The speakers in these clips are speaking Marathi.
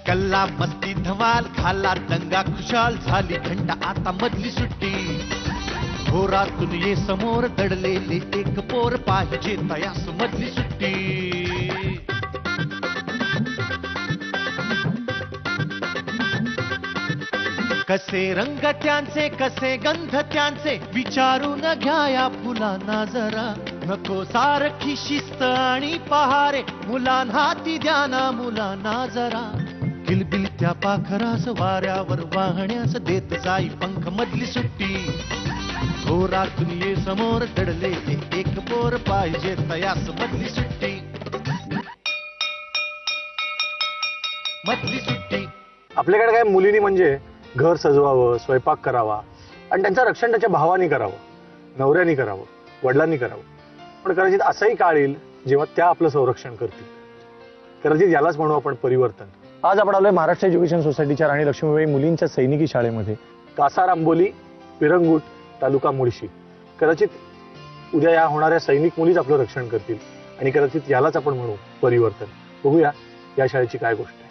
कल्ला मस्ती धमाल खाला दंगा खुशाल झाली घंटा आता मधली सुट्टी घोरातून ये समोर दडलेले एक पोर पाहिजे तयास मधली सुट्टी कसे रंग त्यांचे कसे गंध त्यांचे विचारून घ्या या फुलांना जरा नको सारखी शिस्त आणि पहारे मुलांना ती द्या ना मुलांना जरा किलबिल त्या पाखरास वाऱ्यावर वाहण्यास देत जाई पंख मधली सुट्टी घोरातून ये समोर दडले एक पोर पाहिजे तयास मधली सुट्टी मधली सुट्टी. आपल्याकडे काय मुलींनी म्हणजे घर सजवावं स्वयंपाक करावा आणि त्यांचं रक्षण त्याच्या भावानी करावं नवऱ्यानी करावं वडिलांनी करावं पण कदाचित असंही काळ येईल जेव्हा त्या आपलं संरक्षण करतील कदाचित यालाच म्हणू आपण परिवर्तन. आज आपण आलोय महाराष्ट्र एज्युकेशन सोसायटीच्या राणी लक्ष्मीबाई मुलींच्या सैनिकी शाळेमध्ये कासार आंबोली पिरंगुट तालुका मुळशी. कदाचित उद्या या होणाऱ्या सैनिक मुलीच आपलं रक्षण करतील आणि कदाचित यालाच आपण म्हणू परिवर्तन. बघूया या शाळेची काय गोष्ट आहे.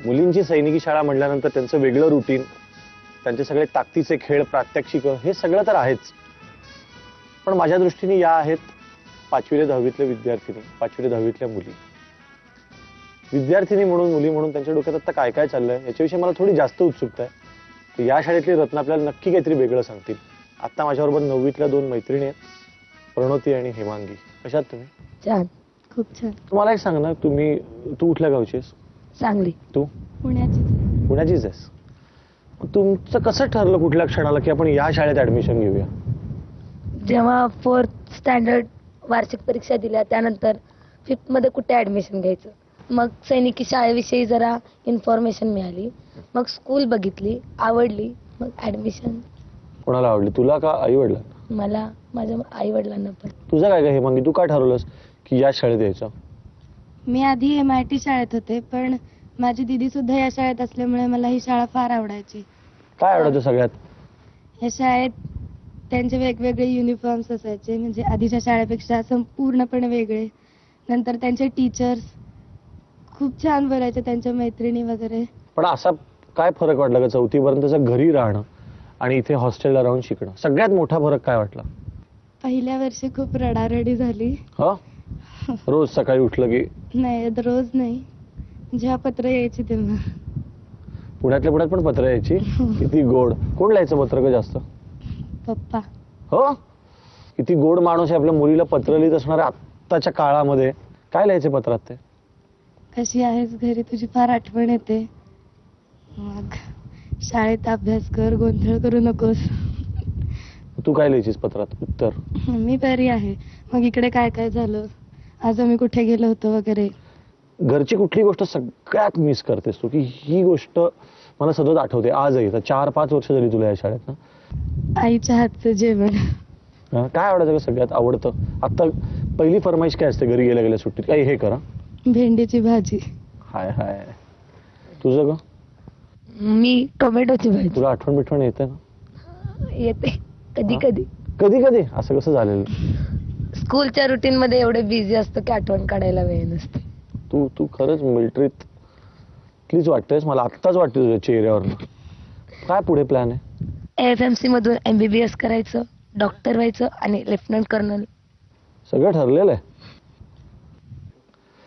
मुलींची सैनिकी शाळा म्हटल्यानंतर त्यांचं वेगळं रुटीन त्यांचे सगळे ताकदीचे खेळ प्रात्यक्षिक हे सगळं तर आहेच पण माझ्या दृष्टीने या आहेत 5वी ते 10वीतले विद्यार्थिनी 5वी ते 10वीतल्या मुली. विद्यार्थिनी म्हणून मुली म्हणून त्यांच्या डोक्यात आता काय काय चाललंय याच्याविषयी मला थोडी जास्त उत्सुकता आहे. तर या शाळेतली रत्न आपल्याला नक्की काहीतरी वेगळं सांगतील. आता माझ्याबरोबर 9वीतल्या 2 मैत्रिणी आहेत प्रणोती आणि हेमांगी. कशात तुम्ही? छान खूप छान. तुम्हाला एक सांग ना तू कुठल्या गावची आहेस? सांगली. तू? पुण्याचीच आहेस. तुमचं कसं ठरलं कुठल्या क्षणाला की आपण या शाळेत ऍडमिशन घेऊया? जेव्हा 4th स्टँडर्ड वार्षिक परीक्षा दिल्या त्यानंतर 5th मध्ये कुठे ऍडमिशन घ्यायचं मग सैनिकी शाळेविषयी जरा इन्फॉर्मेशन मिळाली मग स्कूल बघितली आवडली मग ऍडमिशन. कोणाला आवडली तुला का आई वडिलांना? मला माझ्या आई वडिलांना पण. तुझं काय हे मग तू काय ठरवलंस की या शाळेत यायचं? मी आधी MIT शाळेत होते पण माझी दीदी सुद्धा या शाळेत असल्यामुळे मला ही शाळा फार आवडायची. काय आवडायचं सगळ्यात? या शाळेत त्यांचे वेगवेगळे युनिफॉर्म्स असायचे म्हणजे आधीच्या शाळेपेक्षा संपूर्णपणे वेगळे. नंतर त्यांचे टीचर्स खूप छान बोलायचे त्यांच्या मैत्रिणी वगैरे. पण असा काय फरक वाटला का 4थी पर्यंतचं घरी राहणं आणि इथे हॉस्टेलला राहून शिकणं सगळ्यात मोठा फरक काय वाटला? पहिल्या वर्षी खूप रडारडी झाली. रोज सकाळी उठलं की? नाही रोज नाही जेव्हा पत्र यायची तेव्हा. पुण्यातल्या पुण्यात पण पत्र यायची? किती गोड. कोण लिहायचं पत्र का जास्त? पप्पा. हो किती गोड माणूस आहे आपल्या मुलीला पत्र लिहित असणाऱ्या आत्ताच्या काळामध्ये. काय लिहायचे पत्रात ते? कशी आहेस घरी तुझी फार आठवण येते मग शाळेत अभ्यास कर गोंधळ करू नकोस. तू काय लिहायचीस पत्रात उत्तर? मी बरी आहे. मग इकडे काय काय झालं, आज आम्ही कुठे गेलो होतो वगैरे. घरची कुठली गोष्ट सगळ्यात मिस करतेस तू, की ही गोष्ट मला सतत आठवते आजही? 4-5 वर्ष झाली तुला या शाळेत ना. आईच्या हातचं जेवण. काय आवडायचं का सगळ्यात आवडतं? आता पहिली फरमाईश काय असते घरी गेल्या गेल्या सुट्टीत? काही हे करा. भेंडीची भाजी. हाय हाय. तुझं का? मी टोमॅटोची भाजी. तुला आठवण बिठवण येते ना? येते कधी कधी. कधी कधी असं कसं झालेलं? स्कूलच्या रुटीन मध्ये एवढे बिझी असतो की आठवण काढायला वेळ नसते. तू तू खरंच मिलिटरीतलीच वाटतेस मला, आत्ताच वाटते तुझ्या चेहऱ्यावर. काय पुढे प्लॅन आहे? FMC मधून MBBS करायचं, डॉक्टर व्हायचं आणि लेफ्टनंट कर्नल. सगळं ठरलेलं आहे.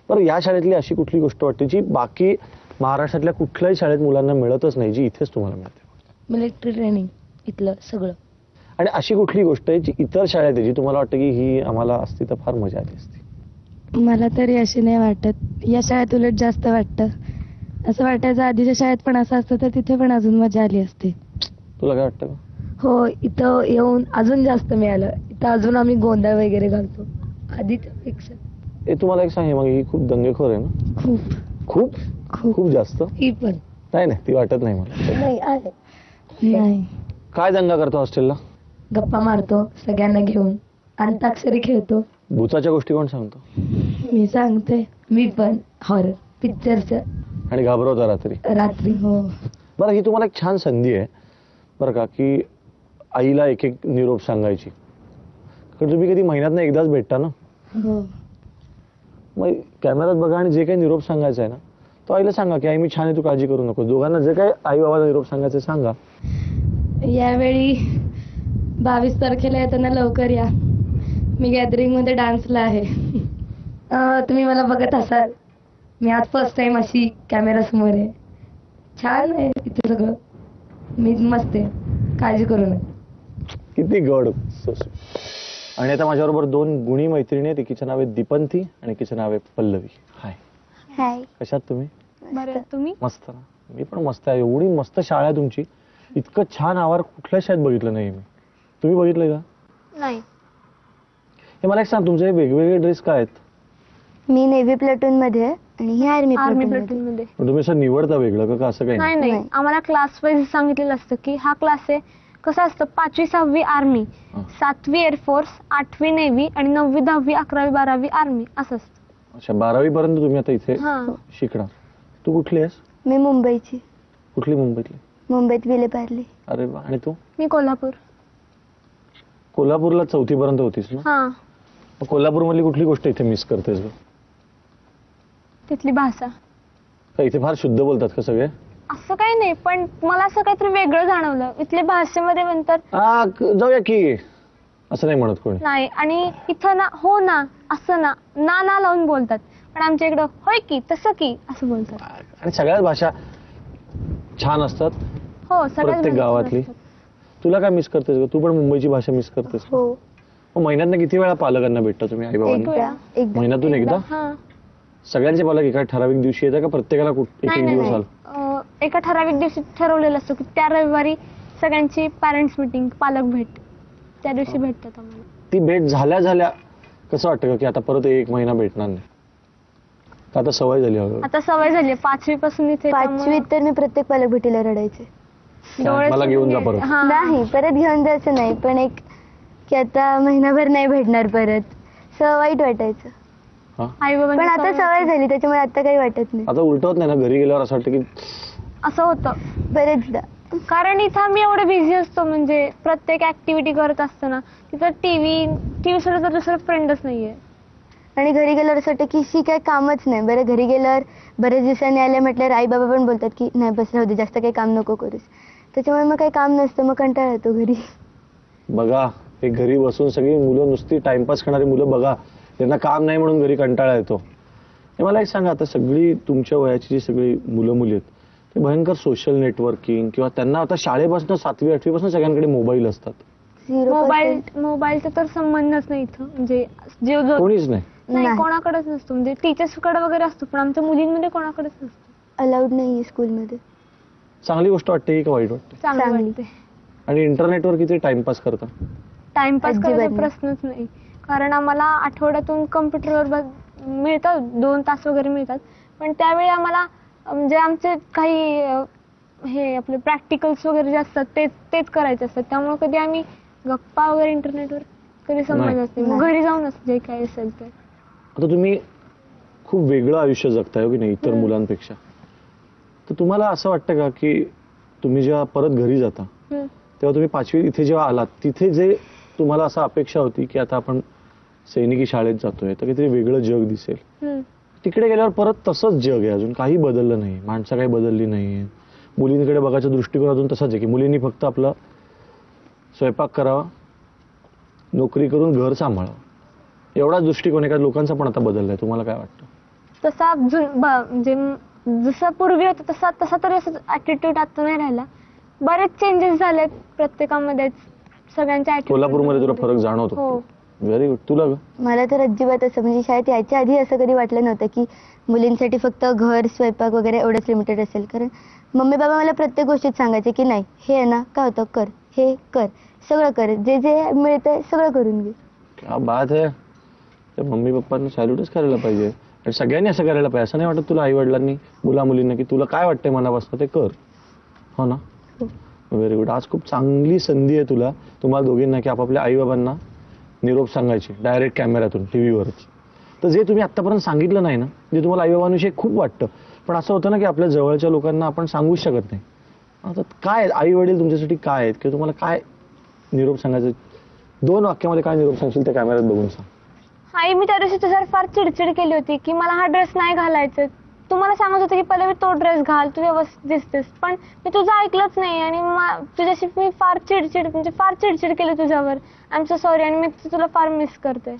बरं, या शाळेतली अशी कुठली गोष्ट वाटते जी बाकी महाराष्ट्रातल्या कुठल्याही शाळेत मुलांना मिळतच नाही, जी इथेच तुम्हाला मिळते? मिलिटरी ट्रेनिंग इथलं सगळं. आणि अशी कुठली गोष्ट आहे जी इतर शाळेत आहे जी तुम्हाला वाटतं की ही आम्हाला असती तर फार मजा आली असती? मला तरी अशी नाही वाटत. या शाळेत उलट जास्त वाटतं. असं वाटायचं आधीच्या शाळेत पण असं असतं तर तिथे पण अजून मजा आली असती. तुला काय वाटतं का? हो, इथं येऊन अजून जास्त मिळालं. इथं अजून आम्ही गोंधळ वगैरे घालतो आधीच्या पेक्षा. हे तुम्हाला एक सांग, मग ही खूप दंगेखोर आहे ना? खूप खूप खूप जास्त? ही पण नाही नाही, ती वाटत नाही मला. नाही आहे. नाही. काय दंगा करतो हॉस्टेलला? गप्पा मारतो सगळ्यांना घेऊन, अंताक्षरी खेळतो. भूताच्या गोष्टी कोण सांगतो? मी सांगते. मी पण हॉरर पिक्चरचं आणि घाबरवता रात्री? रात्री. हो. बरं, ही तुम्हाला एक छान संधी आहे बरं का, की आईला एक एक निरोप सांगायची. कारण तुम्ही कधी महिन्यातनं एकदाच भेटता ना. हो. मग कॅमेऱ्यात बघा आणि जे काही निरोप सांगायचा आहे ना तो आईला सांगा की आई मी छान आहे, तू काळजी करू नको. दोघांना जे काही आई बाबाला निरोप सांगायचं सांगा. यावेळी 22 तारखेला येताना लवकर या. मी गॅदरिंग मध्ये डान्सला आहे. तुम्ही मला बघत असाल, मी आज फर्स्ट टाइम अशी कॅमेरा समोर आहे. छान आहे इथे सगळं. मी मस्त आहे, काळजी करू नये. किती गड. आणि आता माझ्याबरोबर 2 गुणी मैत्रिणी आहेत. एकीचं नाव आहे दीपंती आणि एकीचं नाव आहे पल्लवी. हाय. हाय. कशात तुम्ही? बरं, तुम्ही? मस्त ना. मी पण मस्त आहे. एवढी मस्त शाळा आहे तुमची. इतकं छान आवार कुठल्या शाळेत बघितलं नाही मी. तुम्ही बघितलंय का? नाही. हे मला एक सांग, तुमचे वेगवेगळे ड्रेस काय आहेत? मी नेव्ही प्लाटून मध्ये आहे आणि ही आर्मी प्लाटून मध्ये. पण तुम्ही असं निवडता वेगळं का असं काही? नाही नाही, आम्हाला क्लास वाईज सांगितलेलं असतं की हा क्लास आहे. कसं असतं, 5वी 6वी आर्मी, 7वी एअरफोर्स, 8वी नेव्ही आणि 9वी 10वी 11वी 12वी आर्मी असं असतं. अच्छा, 12वी पर्यंत तुम्ही आता इथे हा. शिकणार. तू कुठली आहेस? मी मुंबईची. कुठली मुंबईतली? मुंबईत विलेपार्ले. अरे वा. आणि तू? मी कोल्हापूर. कोल्हापूरला 4थी पर्यंत होतीस ना? हा. मग कोल्हापूरमधली कुठली गोष्ट इथे मिस करतेस ग? तिथली भाषा. का इथे फार शुद्ध बोलतात का सगळे? असं काही नाही, पण मला असं काहीतरी वेगळं जाणवलं. इथल्या भाषेमध्ये म्हणतात जाऊया की, असं नाही म्हणत कोणी. नाही. आणि इथं ना हो ना असं ना ना ना लावून बोलतात. पण आमच्या इकडं होय की तसं की असं बोलतात. आणि सगळ्याच भाषा छान असतात. हो, सगळ्याच प्रत्येक भाषा गावातली. असतात. तुला काय मिस करतेस ग? तू पण मुंबईची भाषा मिस करतेस? हो. मग महिन्यातनं किती वेळा पालकांना भेटता तुम्ही आई बाबांना? एकदा. महिन्यातून एकदा? हा. सगळ्यांचे पालक एका ठराविक दिवशी येतात का प्रत्येकाला एक नाही एक नाही दिवस नाही. आला? एका ठराविक दिवशी ठरवलेलं असतं की त्या रविवारी सगळ्यांची पॅरेंट्स मीटिंग, पालक भेट, त्या दिवशी भेटतात आम्हाला. ती भेट झाल्या झाल्या कसं वाटतं का की आता परत 1 महिना भेटणार नाही? का आता सवय झाली हळूहळू? आता सवय झाली. 5वी पासून इथे, 5वीत तर मी प्रत्येक पालक भेटीला रडायचे. डोळे मला घेऊन जा परत. हा. नाही, परत घेऊन जायचं नाही, पण एक की आता महिनाभर नाही भेटणार परत, सगळं वाईट वाटायचं. आई पण आता बाबा सवय झाली त्याच्यामुळे आता काही वाटत नाही. आता उलट होत नाही ना घरी गेल्यावर असं वाटतं की असं होतं. बरेचदा. कारण इथं आम्ही एवढे बिझी असतो, म्हणजे प्रत्येक ऍक्टिव्हिटी करत असताना तिथं टीव्ही सोडून तर दुसरं फ्रेंडच नाहीये. आणि घरी गेल्यावर असं वाटतं की ही काय कामच नाही. बरं, घरी गेल्यावर बरेच दिवसांनी आले म्हटल्यावर आई बाबा पण बोलतात की नाही बस राहू दे, जास्त काही काम नको करूस. त्याच्यामुळे मग काही काम नसतं, मग कंटाळा येतो घरी. बघा, हे घरी बसून सगळी मुलं नुसती टाइमपास करणारी मुलं बघा, त्यांना काम नाही म्हणून घरी कंटाळा येतो. हे मला एक सांगा, आता सगळी तुमच्या वयाची जी सगळी मुलं मुली आहेत ते भयंकर सोशल नेटवर्किंग किंवा त्यांना आता शाळेपासून 7वी 8वी पासून सगळ्यांकडे मोबाईल असतात. 0% मोबाईलचा तर संबंधच नाही इथं. म्हणजे जो कोणीच नाही. नाही, कोणाकडेच नसतो. म्हणजे टीचर्सकडे वगैरे असतो, पण आमच्या मुलींमध्ये कोणाकडेच नसतो. अलाउड नाहीये स्कूलमध्ये. चांगली गोष्ट वाटते का वाईट वाटते? चांगलं चांगली. वाटते. आणि इंटरनेटवर किती टाइमपास करता? टाइमपास अजिबात करायचा नाही. प्रश्नच नाही. कारण आम्हाला आठवड्यातून कम्प्युटरवर मिळतात 2 तास वगैरे मिळतात, पण त्यावेळी आम्हाला म्हणजे आमचे काही हे आपले प्रॅक्टिकल्स वगैरे जे असतात तेच करायचे असतात. त्यामुळे कधी आम्ही गप्पा वगैरे इंटरनेटवर कधी समजत नाही. मग घरी जाऊनच जे काही असेल ते. आता तुम्ही खूप वेगळं आयुष्य जगताय हो की नाही इतर मुलांपेक्षा, तर तुम्हाला असं वाटतं का की तुम्ही जेव्हा परत घरी जाता तेव्हा तुम्ही 5वी इथे जेव्हा आलात तिथे जे तुम्हाला असं अपेक्षा होती की आता आपण सैनिकी शाळेत जातोय तर काहीतरी वेगळं जग दिसेल, तिकडे गेल्यावर परत तसंच जग आहे, अजून काही बदललं नाही, माणसं काही बदलली नाही, मुलींकडे बघायचा दृष्टिकोन अजून तसाच आहे की मुलींनी फक्त आपला स्वयंपाक करावा, नोकरी करून घर सांभाळावं, एवढाच दृष्टिकोन आहे का लोकांचा पण आता बदललाय? तुम्हाला काय वाटतं? तसा म्हणजे जसं पूर्वी होतं तसा तरी असं ऍटिट्यूड आता नाही राहिला. बरेच चेंजेस झालेत प्रत्येकामध्येच, सगळ्यांच्या attitude कोल्हापूरमध्ये तुला फरक जाणवतो? हो. Very good. तुला ग? मला तर अजिबात असं म्हणजे शाळेत यायच्या आधी असं कधी वाटलं नव्हतं की मुलींसाठी फक्त घर स्वयंपाक वगैरे एवढंच लिमिटेड असेल. कारण मम्मी बाबा मला प्रत्येक गोष्टीत सांगायचे की नाही हे आहे ना काय होतं कर, हे कर, सगळं कर, जे जे मिळतंय सगळं करून घे. क्या बात आहे. त्या मम्मी पप्पांना सॅल्यूटच करायला पाहिजे आणि सगळ्यांनी असं करायला पाहिजे. असं नाही वाटत तुला आई वडिलांनी मुला मुलींना की तुला काय वाटतंय मनापासून ते कर? हो ना. Very good. आज खूप चांगली संधी आहे तुला, तुम्हाला दोघींना की आपापल्या आई बाबांना निरोप सांगायची डायरेक्ट कॅमेऱ्यातून, टीव्हीवरच. तर जे तुम्ही आतापर्यंत सांगितलं नाही ना, जे तुम्हाला आई बाबांविषयी खूप वाटतं, पण असं होतं ना की आपल्या जवळच्या लोकांना आपण सांगूच शकत नाही. आता काय आई वडील तुमच्यासाठी काय आहेत किंवा तुम्हाला काय निरोप सांगायचं? 2 वाक्यामध्ये काय निरोप सांगशील त्या कॅमेऱ्यात बघून सांग. आई मी त्या दिवशी तुझ्यावर फार चिडचिड केली होती की मला हा ड्रेस नाही घालायचा. तुम्हाला सांगत होते की पहिले मी तो ड्रेस घाल, तू व्यवस्थित दिसतेस, पण मी तुझं ऐकलंच नाही आणि तुझ्याशी मी फार चिडचिड केली तुझ्यावर. आय एम सो सॉरी आणि मी तुला फार मिस करते.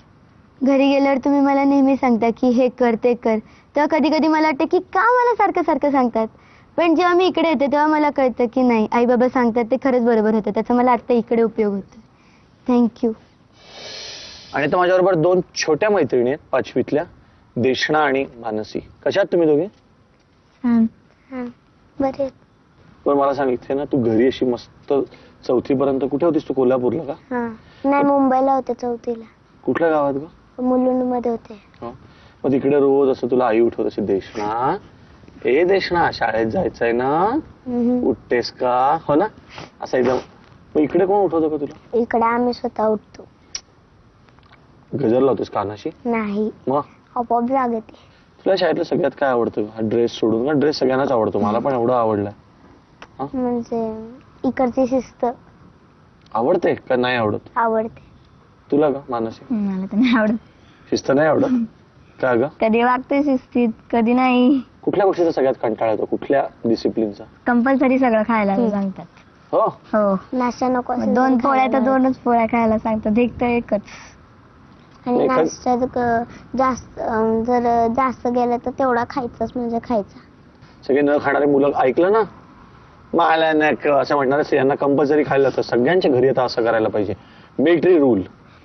घरी गेल्यावर तुम्ही मला नेहमी सांगता की हे कर ते कर, तेव्हा कधी कधी मला वाटतं की का मला सारखं सारखं सांगतात, पण जेव्हा मी इकडे येते तेव्हा मला कळतं की नाही आई बाबा सांगतात ते खरंच बरोबर होतं, त्याचा मला आता इकडे उपयोग होतो. थँक्यू. आणि आता माझ्याबरोबर 2 छोट्या मैत्रिणी आहेत 5वीतल्या, देशना आणि मानसी. कशात तुम्ही दोघे? बरे. पण मला सांग, इथे ना तू घरी अशी मस्त 4थी पर्यंत कुठे होतीस तू? कोल्हापूरला का? नाही मुंबईला होते 4थीला. कुठल्या गावात ग? मुलुंड मध्ये होते. मग तिकडे रोज असं तुला आई उठवत असे, देशना ए देशना शाळेत जायचंय ना, उठतेस का? हो ना, असं एकदम. मग इकडे कोण उठवतं का तुला? इकडे आम्ही स्वतः उठतो. गजर लावतोस कानाशी? नाही. मग आपोआप जाग येते. तुला शाळेतलं सगळ्यात काय आवडतं? हा ड्रेस सोडून का? ड्रेस सगळ्यांनाच आवडतो, मला पण एवढा आवडलाय. म्हणजे इकडची शिस्त आवडते का नाही आवडत? आवडते. तुला का मानसी? मला तर नाही आवडत. शिस्त नाही आवडत का ग? कधी वागते शिस्तीत, कधी नाही. कुठल्या गोष्टीचा सगळ्यात कंटाळा येतो? कुठल्या डिसिप्लिनचा? कंपल्सरी सगळं खायला सांगतात. हो हो. नाश्ता नको 2 पोळ्या तर 2च पोळ्या खायला सांगतात, एक तर एकच. आणि नाश्त्यात जास्त जर जास्त गेलं तर तेवढा खायचाच म्हणजे खायचा. सगळे न खाणारे मुलं ऐकलं ना, मला नाही असं म्हणणार, यांना कंपल्सरी खायला तर सगळ्यांच्या घरी आता असं करायला पाहिजे. Military rule.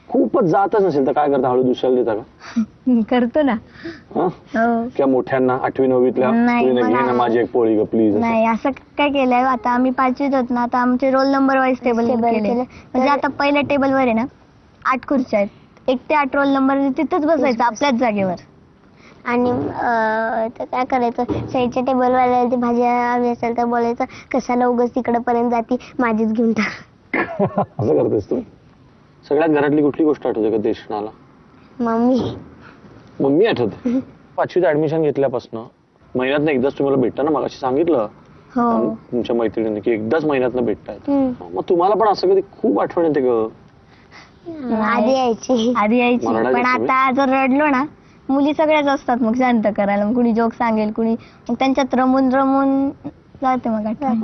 खूपच जातच नसेल तर काय करता? हळू दुसऱ्याला देता का? करतो ना. हो. किंवा मोठ्यांना 8वी 9वीतल्या घे ना माझी एक पोळी ग प्लीज. नाही असं काय केलंय, आता आम्ही 5वीत होत ना, आता आमचे रोल नंबर वाईज टेबल केले. म्हणजे आता पहिल्या टेबलवर आहे ना 8 खुर्च्या आहेत, 1 ते 8 रोल नंबर तिथेच बसायचं आपल्याच जागेवर. आणि तर काय करायचं, शाळेच्या टेबलवाल्याला ती भाजी हवी असेल तर बोलायचं कशाला उगाच तिकडे पर्यंत जाती, माझीच घेऊन टाक. असं करतेस तू? सगळ्यात घरातली कुठली गोष्ट आठवते का देशनाला? मम्मी आठवते. 5वीत ऍडमिशन घेतल्यापासून महिन्यातनं एकदाच तुम्हाला भेटता ना? मगाशी सांगितलं तुमच्या मैत्रिणीने की एकदाच महिन्यातनं भेटतायत. मग तुम्हाला पण असं कधी खूप आठवण येते ग? आधी यायची पण आता जर रडलो ना, मुली सगळ्याच असतात मग शांत करायला. मग कुणी जोक सांगेल, कुणी मग त्यांच्यात रमून जाते मग आठवण.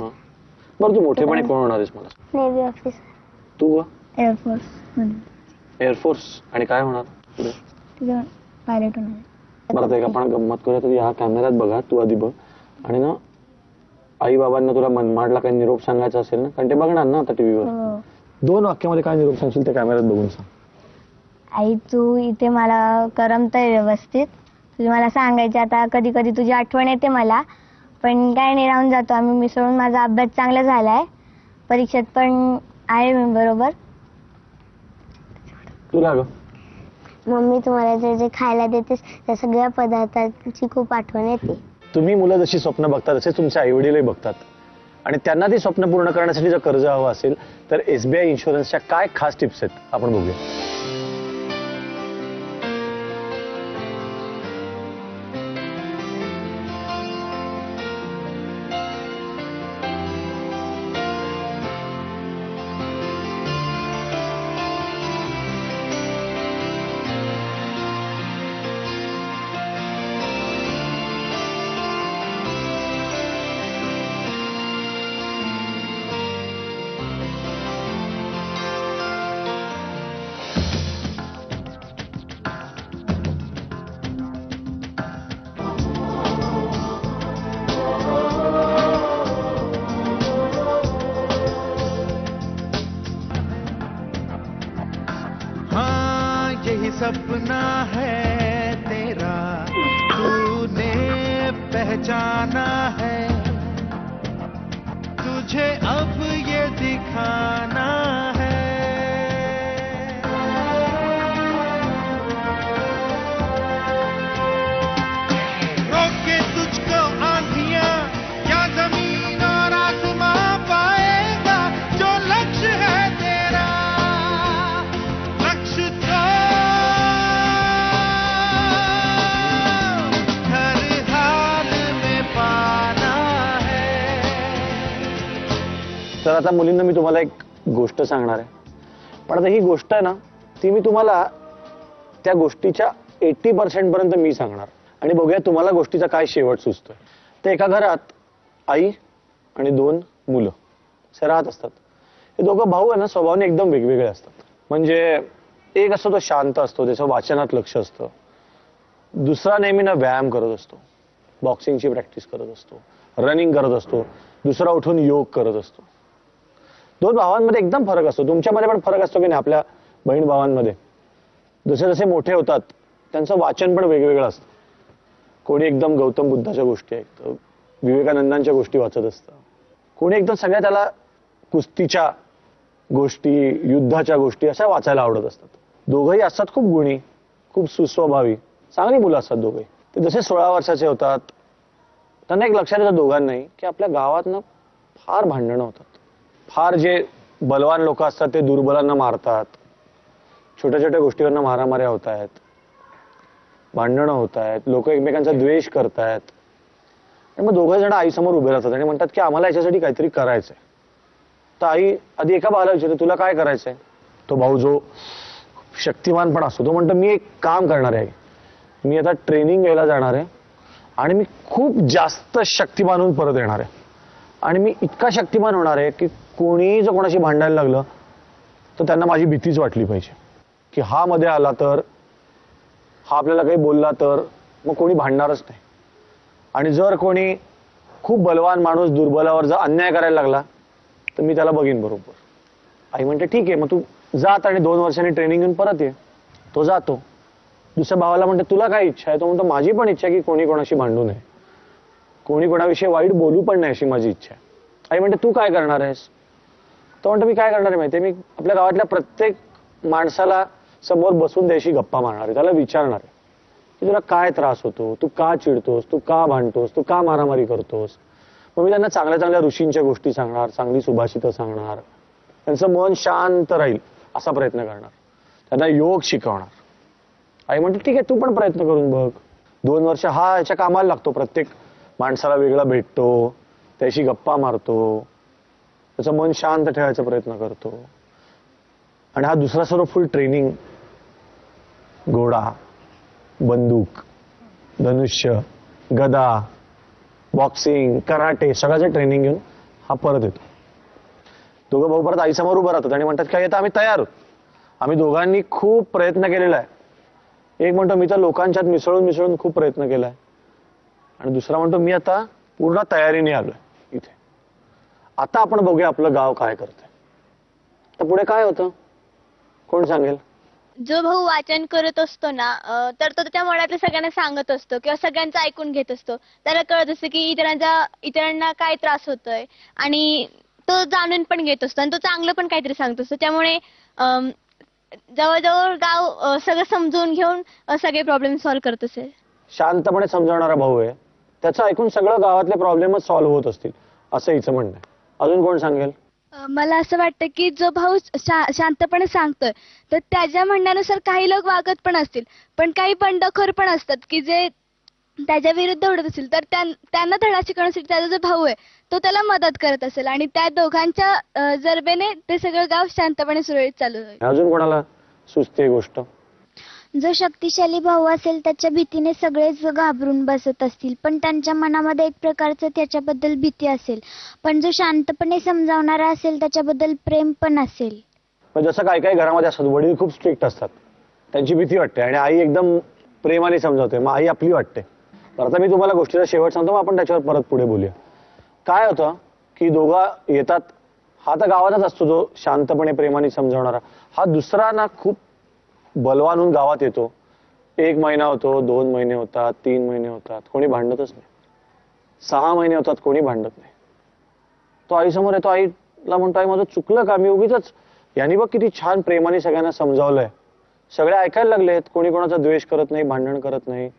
बरं तू मोठेपणी कोण होणार आहेस? मला नेव्ही ऑफिसर. तू ग? एअरफोर्स. आणि काय होणार पुढे? पायलट होणार. बरं एक आपण गंमत करूया, तर ह्या कॅमेऱ्यात बघा, तू आधी बघ आणि ना आई बाबांना तुला मनमाडला काही निरोप सांगायचा असेल ना, कारण ते बघणार ना आता टीव्हीवर. 2 वाक्यामध्ये काय निरोप सांगशील त्या कॅमेऱ्यात बघून सांग. आई तू इथे मला करमतंय व्यवस्थित, तुझी मला सांगायची आता कधी कधी तुझी आठवण येते मला, पण काय नाही राहून जातो आम्ही मिसळून. माझा अभ्यास चांगला झालाय, परीक्षेत पण आहे मी बरोबर. तुला ग? मम्मी तुम्हाला जे जे खायला देतेस त्या सगळ्या पदार्थांची खूप आठवण येते. तुम्ही मुलं जशी स्वप्न बघतात तसे तुमचे आई वडीलही बघतात आणि त्यांना ती स्वप्न पूर्ण करण्यासाठी जर कर्ज हवं असेल तर SBI इन्शुरन्सच्या काय खास टिप्स आहेत आपण बघूया. सपना है तेरा तूने पहचाना है तुझे अब ये दिखाना है रोके तुझको आंधियां या जमीन और आसमां पाएगा जो लक्ष्य है तेरा लक्ष्य तो तर आता मुलींना मी तुम्हाला एक गोष्ट सांगणार आहे, पण आता ही गोष्ट आहे ना ती मी तुम्हाला त्या गोष्टीच्या 80% पर्यंत मी सांगणार आणि बघूया तुम्हाला गोष्टीचा काय शेवट सुचतोय. तर एका घरात आई आणि 2 मुलं असे राहत असतात. हे दोघं भाऊ आहे ना स्वभावाने एकदम वेगवेगळे असतात. म्हणजे एक असतो तो शांत असतो, त्याचं वाचनात लक्ष असतं. दुसरा नेहमी ना व्यायाम करत असतो, बॉक्सिंगची प्रॅक्टिस करत असतो, रनिंग करत असतो. दुसरा उठून योग करत असतो. 2 भावांमध्ये एकदम फरक असतो. तुमच्यामध्ये पण फरक असतो की नाही आपल्या बहीण भावांमध्ये. जसे जसे मोठे होतात त्यांचं वाचन पण वेगवेगळं असतं. कोणी एकदम गौतम बुद्धाच्या गोष्टी ऐकतं, विवेकानंदांच्या गोष्टी वाचत असतं. कोणी एकदम सगळ्या त्याला कुस्तीच्या गोष्टी, युद्धाच्या गोष्टी अशा वाचायला आवडत असतात. दोघंही असतात खूप गुणी, खूप सुस्वभावी, चांगली मुलं असतात दोघंही. ते जसे 16 वर्षाचे होतात त्यांना एक लक्षात येतं दोघांनाही की आपल्या गावात ना फार भांडणं होतात. फार जे बलवान लोक असतात ते दुर्बलांना मारतात, छोट्या छोट्या गोष्टींना मारामाऱ्या होत आहेत, भांडणं होत आहेत, लोक एकमेकांचा द्वेष करतायत. आणि मग दोघं जण आईसमोर उभे राहतात आणि म्हणतात की आम्हाला याच्यासाठी काहीतरी करायचंय. तर आई आधी एका भावाला विचारते तुला काय करायचंय. तो भाऊ जो शक्तिमान पण असतो तो म्हणतो मी एक काम करणार आहे, मी आता ट्रेनिंग घ्यायला जाणार आहे आणि मी खूप जास्त शक्तिमान होऊन परत येणार आहे आणि मी इतका शक्तिमान होणार आहे की कोणी जर कोणाशी भांडायला लागलं तर त्यांना माझी भीतीच वाटली पाहिजे की हा मध्ये आला तर, हा आपल्याला काही बोलला तर मग कोणी भांडणारच नाही. आणि जर कोणी खूप बलवान माणूस दुर्बलावर जर अन्याय करायला लागला तर मी त्याला बघीन बरोबर. आई म्हणते ठीक आहे मग तू जात आणि 2 वर्षांनी ट्रेनिंग घेऊन परत ये. तो जातो. दुसऱ्या भावाला म्हणते तुला काय इच्छा आहे. तो म्हणतो माझी पण इच्छा आहे की कोणी कोणाशी भांडू नये, कोणी कोणाविषयी वाईट बोलू पण नाही अशी माझी इच्छा आहे. आई म्हणते तू काय करणार आहेस. तो म्हणतो मी काय करणार आहे माहिती आहे, मी आपल्या गावातल्या प्रत्येक माणसाला समोर बसून द्यायची गप्पा मारणार आहे, त्याला विचारणार आहे की तुला काय त्रास होतो, तू का चिडतोस, तू का भांडतोस, तू का मारामारी करतोस. मग मी त्यांना चांगल्या चांगल्या ऋषींच्या गोष्टी सांगणार, चांगली सुभाषितं सांगणार, त्यांचं मन शांत राहील असा प्रयत्न करणार, त्यांना योग शिकवणार. आई म्हणते ठीक आहे तू पण प्रयत्न करून बघ. 2 वर्ष हा याच्या कामाला लागतो, प्रत्येक माणसाला वेगळा भेटतो, त्याशी गप्पा मारतो, त्याचं मन शांत ठेवायचा प्रयत्न करतो. आणि हा दुसरा सर्व फुल ट्रेनिंग, घोडा, बंदूक, धनुष्य, गदा, बॉक्सिंग, कराटे सगळ्याचं ट्रेनिंग घेऊन हा परत येतो. दोघं भाऊ परत आईसमोर उभं राहतात आणि म्हणतात काय आता आम्ही तयार आहोत, आम्ही दोघांनी खूप प्रयत्न केलेला आहे. एक म्हणतो मी तर लोकांच्यात मिसळून खूप प्रयत्न केलाय आणि दुसरा म्हणतो मी आता पूर्ण तयारीने आलोय इथे. आता आपण बघूया आपलं गाव काय करतंय. तर पुढे काय होतं कोण सांगेल. जो भाऊ वाचन करत असतो ना तर तो त्या मनातल्या सगळ्यांना सांगत असतो किंवा सगळ्यांचं ऐकून घेत असतो. त्याला कळत असतं की इतरांना काय त्रास होतोय आणि तो जाणून पण घेत असतो आणि तो चांगलं पण काहीतरी सांगत असतो. त्यामुळे जवळजवळ गाव सगळं समजून घेऊन सगळे प्रॉब्लेम सॉल्व्ह करत असेल. शांतपणे समजावणारा भाऊ आहे, त्याचं ऐकून सगळं गावातले प्रॉब्लेमच सॉल्व्ह होत असतील असं हिचं म्हणणं आहे. अजून कोण सांगेल? मला असं वाटतं की जो भाऊ शांतपणे सांगतोय तर त्याच्या म्हणण्यानुसार काही लोक वागत पण असतील, पण काही बंडखोर पण असतात की जे त्याच्या विरुद्ध उडत असतील, तर त्यांना धडा शिकवण्यासाठी त्याचा जो भाऊ आहे तो त्याला मदत करत असेल आणि त्या दोघांच्या जरबेने ते सगळं गाव शांतपणे सुरळीत चालू होईल. अजून कोणाला सुचते गोष्ट? जो शक्तिशाली भाऊ असेल त्याच्या भीतीने सगळेच घाबरून बसत असतील, पण त्यांच्या मनामध्ये एक प्रकारचं त्याच्याबद्दल भीती असेल. पण जो शांतपणे समजावणारा असेल त्याच्याबद्दल प्रेम पण असेल. जसं काही काही घरामध्ये असतात, वडील खूप स्ट्रिक्ट असतात, त्यांची भीती वाटते आणि आई एकदम प्रेमाने समजावते, मग आई आपली वाटते. तर आता मी तुम्हाला गोष्टीचा शेवट सांगतो, मग आपण त्याच्यावर परत पुढे बोलूया. काय होतं की दोघं येतात, हा तर गावातच असतो जो शांतपणे प्रेमाने समजावणारा, हा दुसरा ना खूप बलवान होऊन गावात येतो. 1 महिना होतो, 2 महिने होतात, 3 महिने होतात, कोणी भांडतच नाही. 6 महिने होतात, कोणी भांडत नाही. तो आईसमोर येतो, आईला म्हणतो, आई माझं चुकलं का, मी उगीच, यांनी बघ किती छान प्रेमाने सगळ्यांना समजावलंय, सगळे ऐकायला लागलेत, कोणी कोणाचा द्वेष करत नाही, भांडण करत नाही,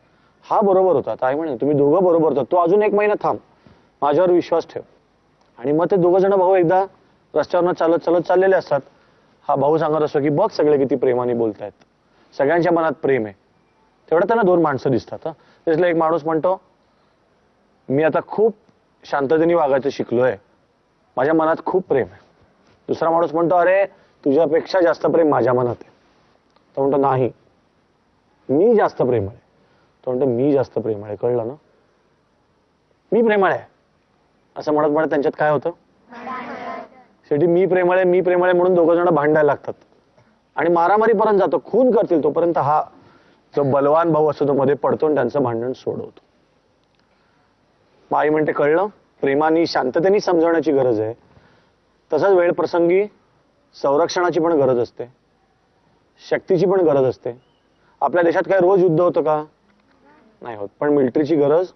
हा बरोबर होता. आई म्हणे तुम्ही दोघं बरोबर होतात, तो अजून 1 महिना थांब, माझ्यावर विश्वास ठेव. आणि मग ते दोघं जण भाऊ एकदा रस्त्यावरनं चालत चालत चाललेले असतात. हा भाऊ सांगत असतो की बघ सगळे किती प्रेमाने बोलतायत, सगळ्यांच्या मनात प्रेम आहे. तेवढं त्यांना 2 माणसं दिसतात. त्यातला एक माणूस म्हणतो, मी आता खूप शांततेने वागायचं शिकलोय, माझ्या मनात खूप प्रेम आहे. दुसरा माणूस म्हणतो, अरे तुझ्यापेक्षा जास्त प्रेम माझ्या मनात आहे. तो म्हणतो, नाही मी जास्त प्रेमळ आहे. तो म्हणतो, मी जास्त प्रेमळ आहे, कळलं ना, मी प्रेमळ आहे असं म्हणत म्हणत त्यांच्यात काय होतं, शेवटी मी प्रेमळ आहे म्हणून दोघं जण भांडायला लागतात आणि मारामारीपर्यंत जातो, खून करतील. तोपर्यंत हा जो बलवान भाऊ असतो तो मध्ये पडतो आणि त्यांचं भांडण सोडवतो. आई म्हणते, कळलं, प्रेमाने शांततेने समजावण्याची गरज आहे. तसंच वेळ प्रसंगी संरक्षणाची पण गरज असते, शक्तीची पण गरज असते. आपल्या देशात काय रोज युद्ध होतं का? नाही होत, पण मिलिटरीची गरज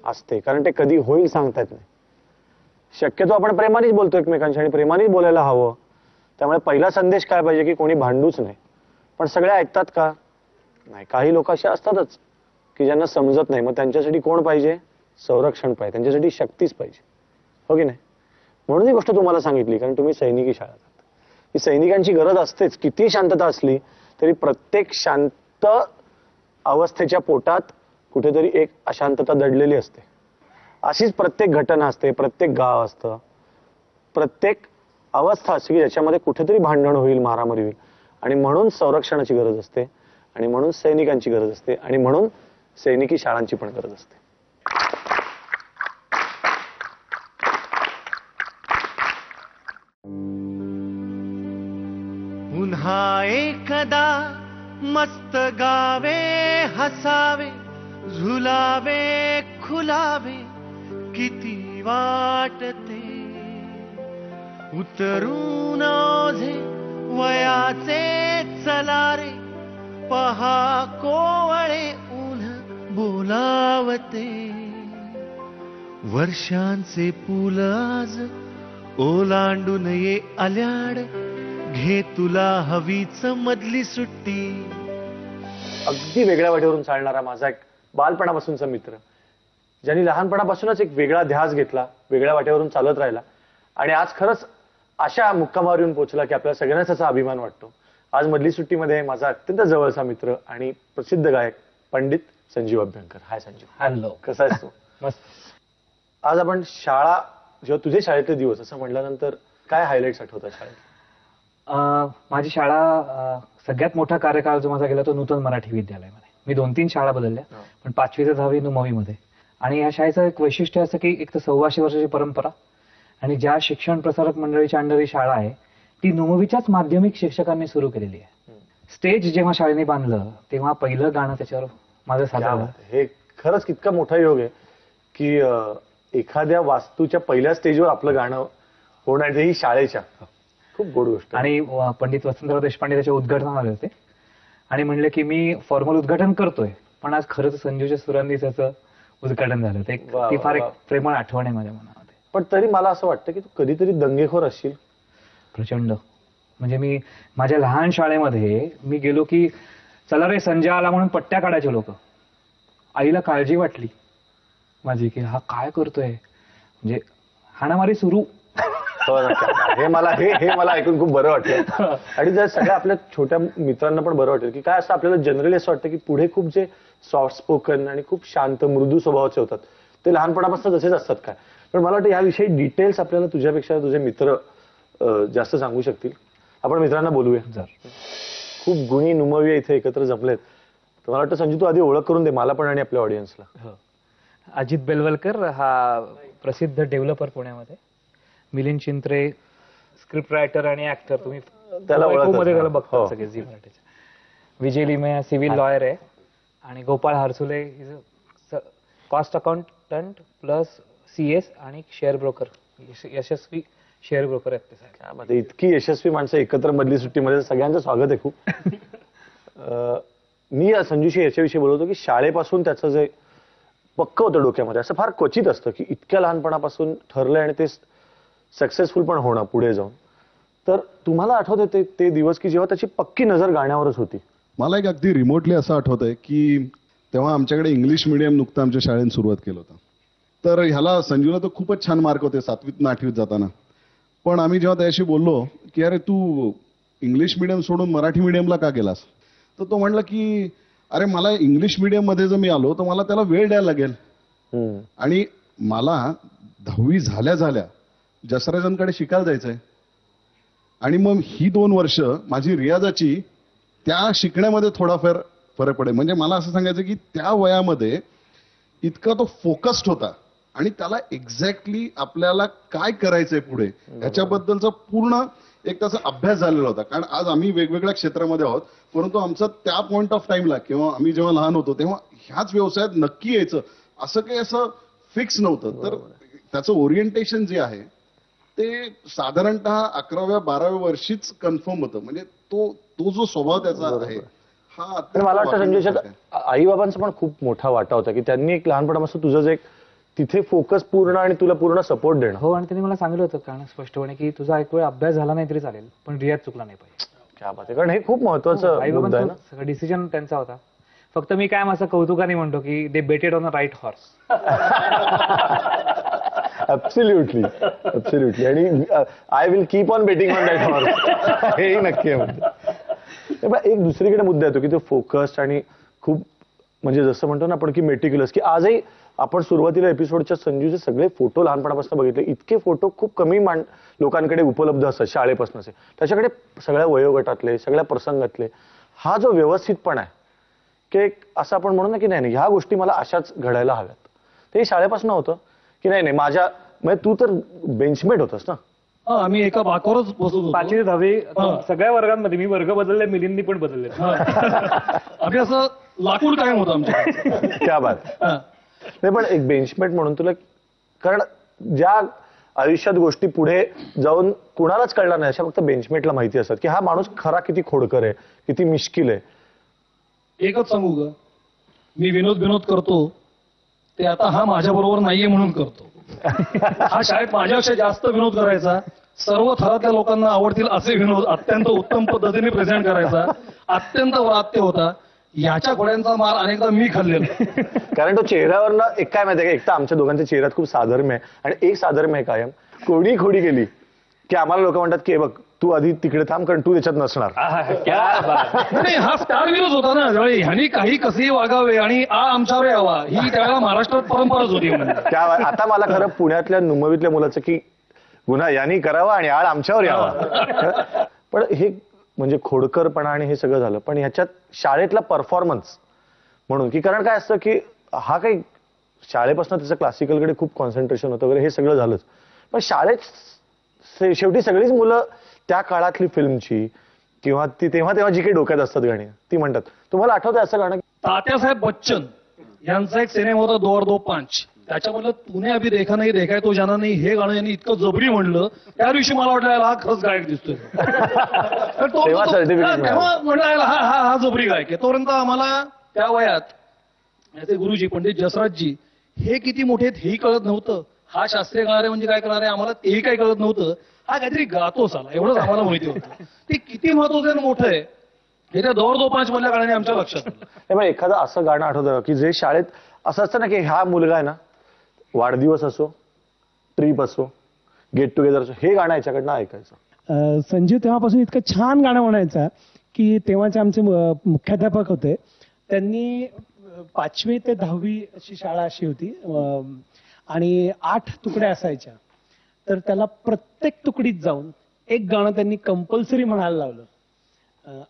असते, कारण ते कधी होईल सांगता येत नाही. शक्यतो आपण प्रेमानेच बोलतो एकमेकांशी आणि प्रेमानेच बोलायला हवं. त्यामुळे पहिला संदेश काय पाहिजे की कोणी भांडूच नाही. पण सगळे ऐकतात का? नाही. काही लोक असे असतातच की ज्यांना समजत नाही, मग त्यांच्यासाठी कोण पाहिजे? संरक्षण पाहिजे, त्यांच्यासाठी शक्तीच पाहिजे, हो की नाही? म्हणून ही गोष्ट तुम्हाला सांगितली, कारण तुम्ही सैनिकी शाळा जाता. ही सैनिकांची गरज असतेच. किती शांतता असली तरी प्रत्येक शांत अवस्थेच्या पोटात कुठेतरी एक अशांतता दडलेली असते. अशीच प्रत्येक घटना असते, प्रत्येक गाव असतं, प्रत्येक अवस्था असते की ज्याच्यामध्ये कुठेतरी भांडण होईल, मारामारी होईल. आणि म्हणून संरक्षणाची गरज असते, आणि म्हणून सैनिकांची गरज असते, आणि म्हणून सैनिकी शाळांची पण गरज असते. पुन्हा एकदा मस्त गावे, हसावे, झुलावे, खुलावे, किती वाटते उतरून ओझे वयाचे चलारे, पहा कोवळे ऊन बोलावते. वर्षांचे पूल आज ओलांडून ये आल्याड, घे तुला हवीच मधली सुट्टी. अगदी वेगळ्या वाटेवरून चालणारा माझा एक बालपणापासूनचा मित्र, ज्यांनी लहानपणापासूनच एक वेगळा ध्यास घेतला, वेगळ्या वाटेवरून चालत राहिला आणि आज खरंच अशा मुक्कामावर येऊन पोहोचला की आपल्याला सगळ्यांनाच त्याचा अभिमान वाटतो. आज मधली सुट्टीमध्ये माझा अत्यंत जवळचा मित्र आणि प्रसिद्ध गायक पंडित संजीव अभ्यंकर. हाय संजीव. हॅलो. कसा आहेस तू? मस्त. आज आपण शाळा, जेव्हा तुझे शाळेतले दिवस असं म्हटल्यानंतर काय हायलाइट्स आठवतात शाळेत? माझी शाळा सगळ्यात मोठा कार्यकाळ जो माझा गेला तो नूतन मराठी विद्यालयामध्ये. मी 2-3 शाळा बदलल्या, पण 5वी ते 10वी नुमवीमध्ये. आणि या शाळेचं एक वैशिष्ट्य असं की एक तर 125 वर्षाची परंपरा, आणि ज्या शिक्षण प्रसारक मंडळीच्या अंडर ही शाळा आहे ती नुमवीच्याच माध्यमिक शिक्षकांनी सुरू केलेली आहे. स्टेज जेव्हा शाळेने बांधलं तेव्हा पहिलं गाणं त्याच्यावर माझं साजरं. हे खरंच कितका मोठा योग आहे की एखाद्या वास्तूच्या पहिल्या स्टेजवर आपलं गाणं होणार, ही शाळेच्या. खूप गोड गोष्ट. आणि पंडित वसंतराव देशपांडे त्याच्या उद्घाटनाला आले होते आणि म्हणले की मी फॉर्मल उद्घाटन करतोय, पण आज खरंच संजूच्या सुरांनी त्याचं उद्घाटन झालं. ती फार एक प्रेमळ आठवण आहे माझ्या मनामध्ये. पण तरी मला असं वाटतं की तू कधीतरी दंगेखोर असशील. प्रचंड. म्हणजे मी माझ्या लहान शाळेमध्ये मी गेलो की चला रे संजय आला म्हणून पट्ट्या काढायचे लोक. आईला काळजी वाटली माझी की हा काय करतोय, म्हणजे हाणामारी सुरू. हे मला ऐकून खूप बरं वाटलं. आणि जर सगळ्या आपल्या छोट्या मित्रांना पण बरं वाटेल की काय असं आपल्याला जनरली असं वाटतं की पुढे खूप जे सॉफ्ट स्पोकन आणि खूप शांत मृदू स्वभावाचे होतात ते लहानपणापासून तसेच असतात काय. पण मला वाटतं याविषयी डिटेल्स आपल्याला तुझ्यापेक्षा तुझे मित्र जास्त सांगू शकतील. आपण मित्रांना बोलूया. खूप गुणी नुमवी इथे एकत्र जमलेत. मला वाटतं संजू तू आधी ओळख करून दे मला पण आणि आपल्या ऑडियन्सला. अजित बेलवलकर हा प्रसिद्ध डेव्हलपर पुण्यामध्ये. मिलिंद चिंत्रे स्क्रिप्ट रायटर आणि ऍक्टर, तुम्ही त्याला बघता सगळे झी मराठीचे. विजय लिमे सिव्हिल लॉयर आहे आणि Gopal Harsule is cost accountant plus CS आणि शेअर ब्रोकर, यशस्वी शेअर ब्रोकर आहेत ते साहेब. इतकी यशस्वी माणसं एकत्र मधली सुट्टीमध्ये सगळ्यांचं स्वागत आहे खूप. मी संजूशी याच्याविषयी बोलवतो की शाळेपासून त्याचं जे पक्क होतं डोक्यामध्ये असं फार क्वचित असतं की इतक्या लहानपणापासून ठरलंय आणि ते सक्सेसफुल पण होणं पुढे जाऊन. तर तुम्हाला आठवतं ते दिवस की जेव्हा त्याची पक्की नजर गाण्यावरच होती? मला एक अगदी रिमोटली असं आठवतंय की तेव्हा आमच्याकडे इंग्लिश मिडियम नुकतं आमच्या शाळेने सुरुवात केलं होतं. तर ह्याला संजूला तर खूपच छान मार्क होते 7वीत 8वीत जाताना. पण आम्ही जेव्हा त्याशी बोललो की अरे तू इंग्लिश मिडियम सोडून मराठी मिडियमला का गेलास, तर तो म्हणला की अरे मला इंग्लिश मिडियम मध्ये जर मी आलो तर मला त्याला वेळ द्यायला लागेल. आणि मला 10वी झाल्या जसराजांकडे शिकायला जायचंय. आणि मग ही 2 वर्ष माझी रियाजाची त्या शिकण्यामध्ये थोडाफार फरक पडेल. म्हणजे मला असं सांगायचं की त्या वयामध्ये इतका तो फोकस्ड होता आणि त्याला एक्झॅक्टली आपल्याला काय करायचंय पुढे ह्याच्याबद्दलचा पूर्ण एक त्याचा अभ्यास झालेला होता. कारण आज आम्ही वेगवेगळ्या क्षेत्रामध्ये आहोत, परंतु आमचं त्या पॉइंट ऑफ टाइमला किंवा आम्ही जेव्हा लहान होतो तेव्हा ह्याच व्यवसायात नक्की यायचं असं काही असं फिक्स नव्हतं. तर त्याचं ओरिएंटेशन जे आहे ते साधारणतः 11व्या-12व्या वर्षीच कन्फर्म होतं. म्हणजे तो जो स्वभाव त्याचा आहे हा. मला वाटतं संजय आई बाबांचा पण खूप मोठा वाटा होता की त्यांनी एक लहानपणापासून तुझं जे तिथे फोकस पूर्ण आणि तुला पूर्ण सपोर्ट देणं. हो, आणि त्यांनी मला सांगितलं होतं कारण स्पष्टपणे की तुझा एक वेळ अभ्यास झाला नाही तरी चालेल पण रियाज चुकला नाही पाहिजे. क्या बात आहे. कारण हे खूप महत्वाचं मुद्दा आहे ना. सगळं डिसिजन त्यांचा होता. फक्त मी काय असं कौतुकाने म्हणतो की they betted on a right horse. Absolutely absolutely. आणि I will keep on betting on that horse हेही नक्की आहे. एक दुसरीकडे मुद्दा येतो की तो फोकस्ड आणि खूप म्हणजे जसं म्हणतो ना आपण की मेटिक्युलस, की आजही आपण सुरुवातीला एपिसोडच्या संजूचे सगळे फोटो लहानपणापासून बघितले. इतके फोटो खूप कमी लोकांकडे उपलब्ध असतात शाळेपासून. त्याच्याकडे सगळ्या वयोगटातले सगळ्या प्रसंगातले हा जो व्यवस्थितपणा आहे की असं आपण म्हणू ना की नाही ह्या गोष्टी मला अशाच घडायला हव्यात. ते शाळेपासून होतं की नाही माझ्या म्हणजे तू तर बेंचमेट होतास ना. आम्ही एका बाकावरच बसतो 5वी 10वी सगळ्या वर्गांमध्ये. मी वर्ग बदलले, मिलिंदनी पण बदलले. आम्ही असं लाकूड कायम होतं आमच्या. क्या बात. नाही पण एक बेंचमेट म्हणून तुला, कारण ज्या आयुष्यात गोष्टी पुढे जाऊन कुणालाच कळणार नाही अशा फक्त बेंचमेटला माहिती असतात की हा माणूस खरा किती खोडकर आहे, किती मिश्किल आहे. एकच सांगू का, मी विनोद करतो ते आता हा माझ्या बरोबर नाहीये म्हणून करतो. हा शाळेत माझ्यापेक्षा जास्त विनोद करायचा, सर्व थरातल्या लोकांना आवडतील असे विनोद अत्यंत उत्तम पद्धतीने प्रेझेंट करायचा, अत्यंत वात्य होता. याच्या घोड्यांचा मार अनेकदा मी खाल्लेला. कारण तो चेहऱ्यावरनं एक काय माहितीये का, एक तर आमच्या दोघांच्या चेहऱ्यात खूप साधर्म्य आहे आणि एक साधर्म्य आहे कायम खोडी गेली की आम्हाला लोक म्हणतात की बघ तू आधी तिकडे थांब कारण तू त्याच्यात नसणार. नाही हा स्टार विरोध होता ना, ह्यानी काही कसेही वागावे आणि आमच्यावर यावा ही त्यावेळेला महाराष्ट्रात परंपराच होती. आता मला खरं पुण्यातल्या नुमवीतल्या मुलाचं की गुन्हा यांनी करावा आणि आळ आमच्यावर यावा. पण हे म्हणजे खोडकरपणा आणि हे सगळं झालं, पण ह्याच्यात शाळेतला परफॉर्मन्स म्हणून की कारण काय असतं की हा काही शाळेपासून त्याचं क्लासिकलकडे खूप कॉन्सन्ट्रेशन होतं वगैरे हे सगळं झालंच. पण शाळेत शेवटी सगळीच मुलं त्या काळातली फिल्मची किंवा ती तेव्हा जी काही डोक्यात असतात गाणी ती म्हणतात. तुम्हाला आठवतंय असं गाणं? तात्यासाहेब बच्चन यांचा एक सिनेमा होता 2 और 2 5, त्याच्यामधलं तूने अभी देखा नाही देखा तो जाना नाही हे गाणं यांनी इतकं जबरी म्हणलं त्या दिवशी मला वाटलं हा खरंच गायक दिसतोय. तेव्हा म्हणलं हा जबरी गायक आहे. तोपर्यंत आम्हाला त्या वयात याचे गुरुजी पंडित जसराजजी हे किती मोठे हेही कळत नव्हतं. हा शास्त्रीय गाणारे म्हणजे काय करणारे आम्हाला तेही काही कळत नव्हतं. हा काहीतरी गातोच आला, एवढंच आम्हाला माहिती होतं. ते किती महत्वाचं आणि मोठं आहे हे त्या 2-2-5 मधल्या गाण्याने आमच्या लक्षात आलं. मग एखादं असं गाणं आठवतं की जे शाळेत असं असतं ना की हा मुलगा आहे ना, वाढदिवस असो, ट्रिप असो, गेट टुगेदर असो, हे गाणं याच्याकडनं ऐकायचं. संजीव तेव्हापासून इतकं छान गाणं म्हणायचा की तेव्हाचे आमचे मुख्याध्यापक होते, त्यांनी 5वी ते 10वी अशी शाळा अशी होती आणि 8 तुकड्या असायच्या. तर त्याला प्रत्येक तुकडीत जाऊन एक गाणं त्यांनी कंपल्सरी म्हणायला लावलं,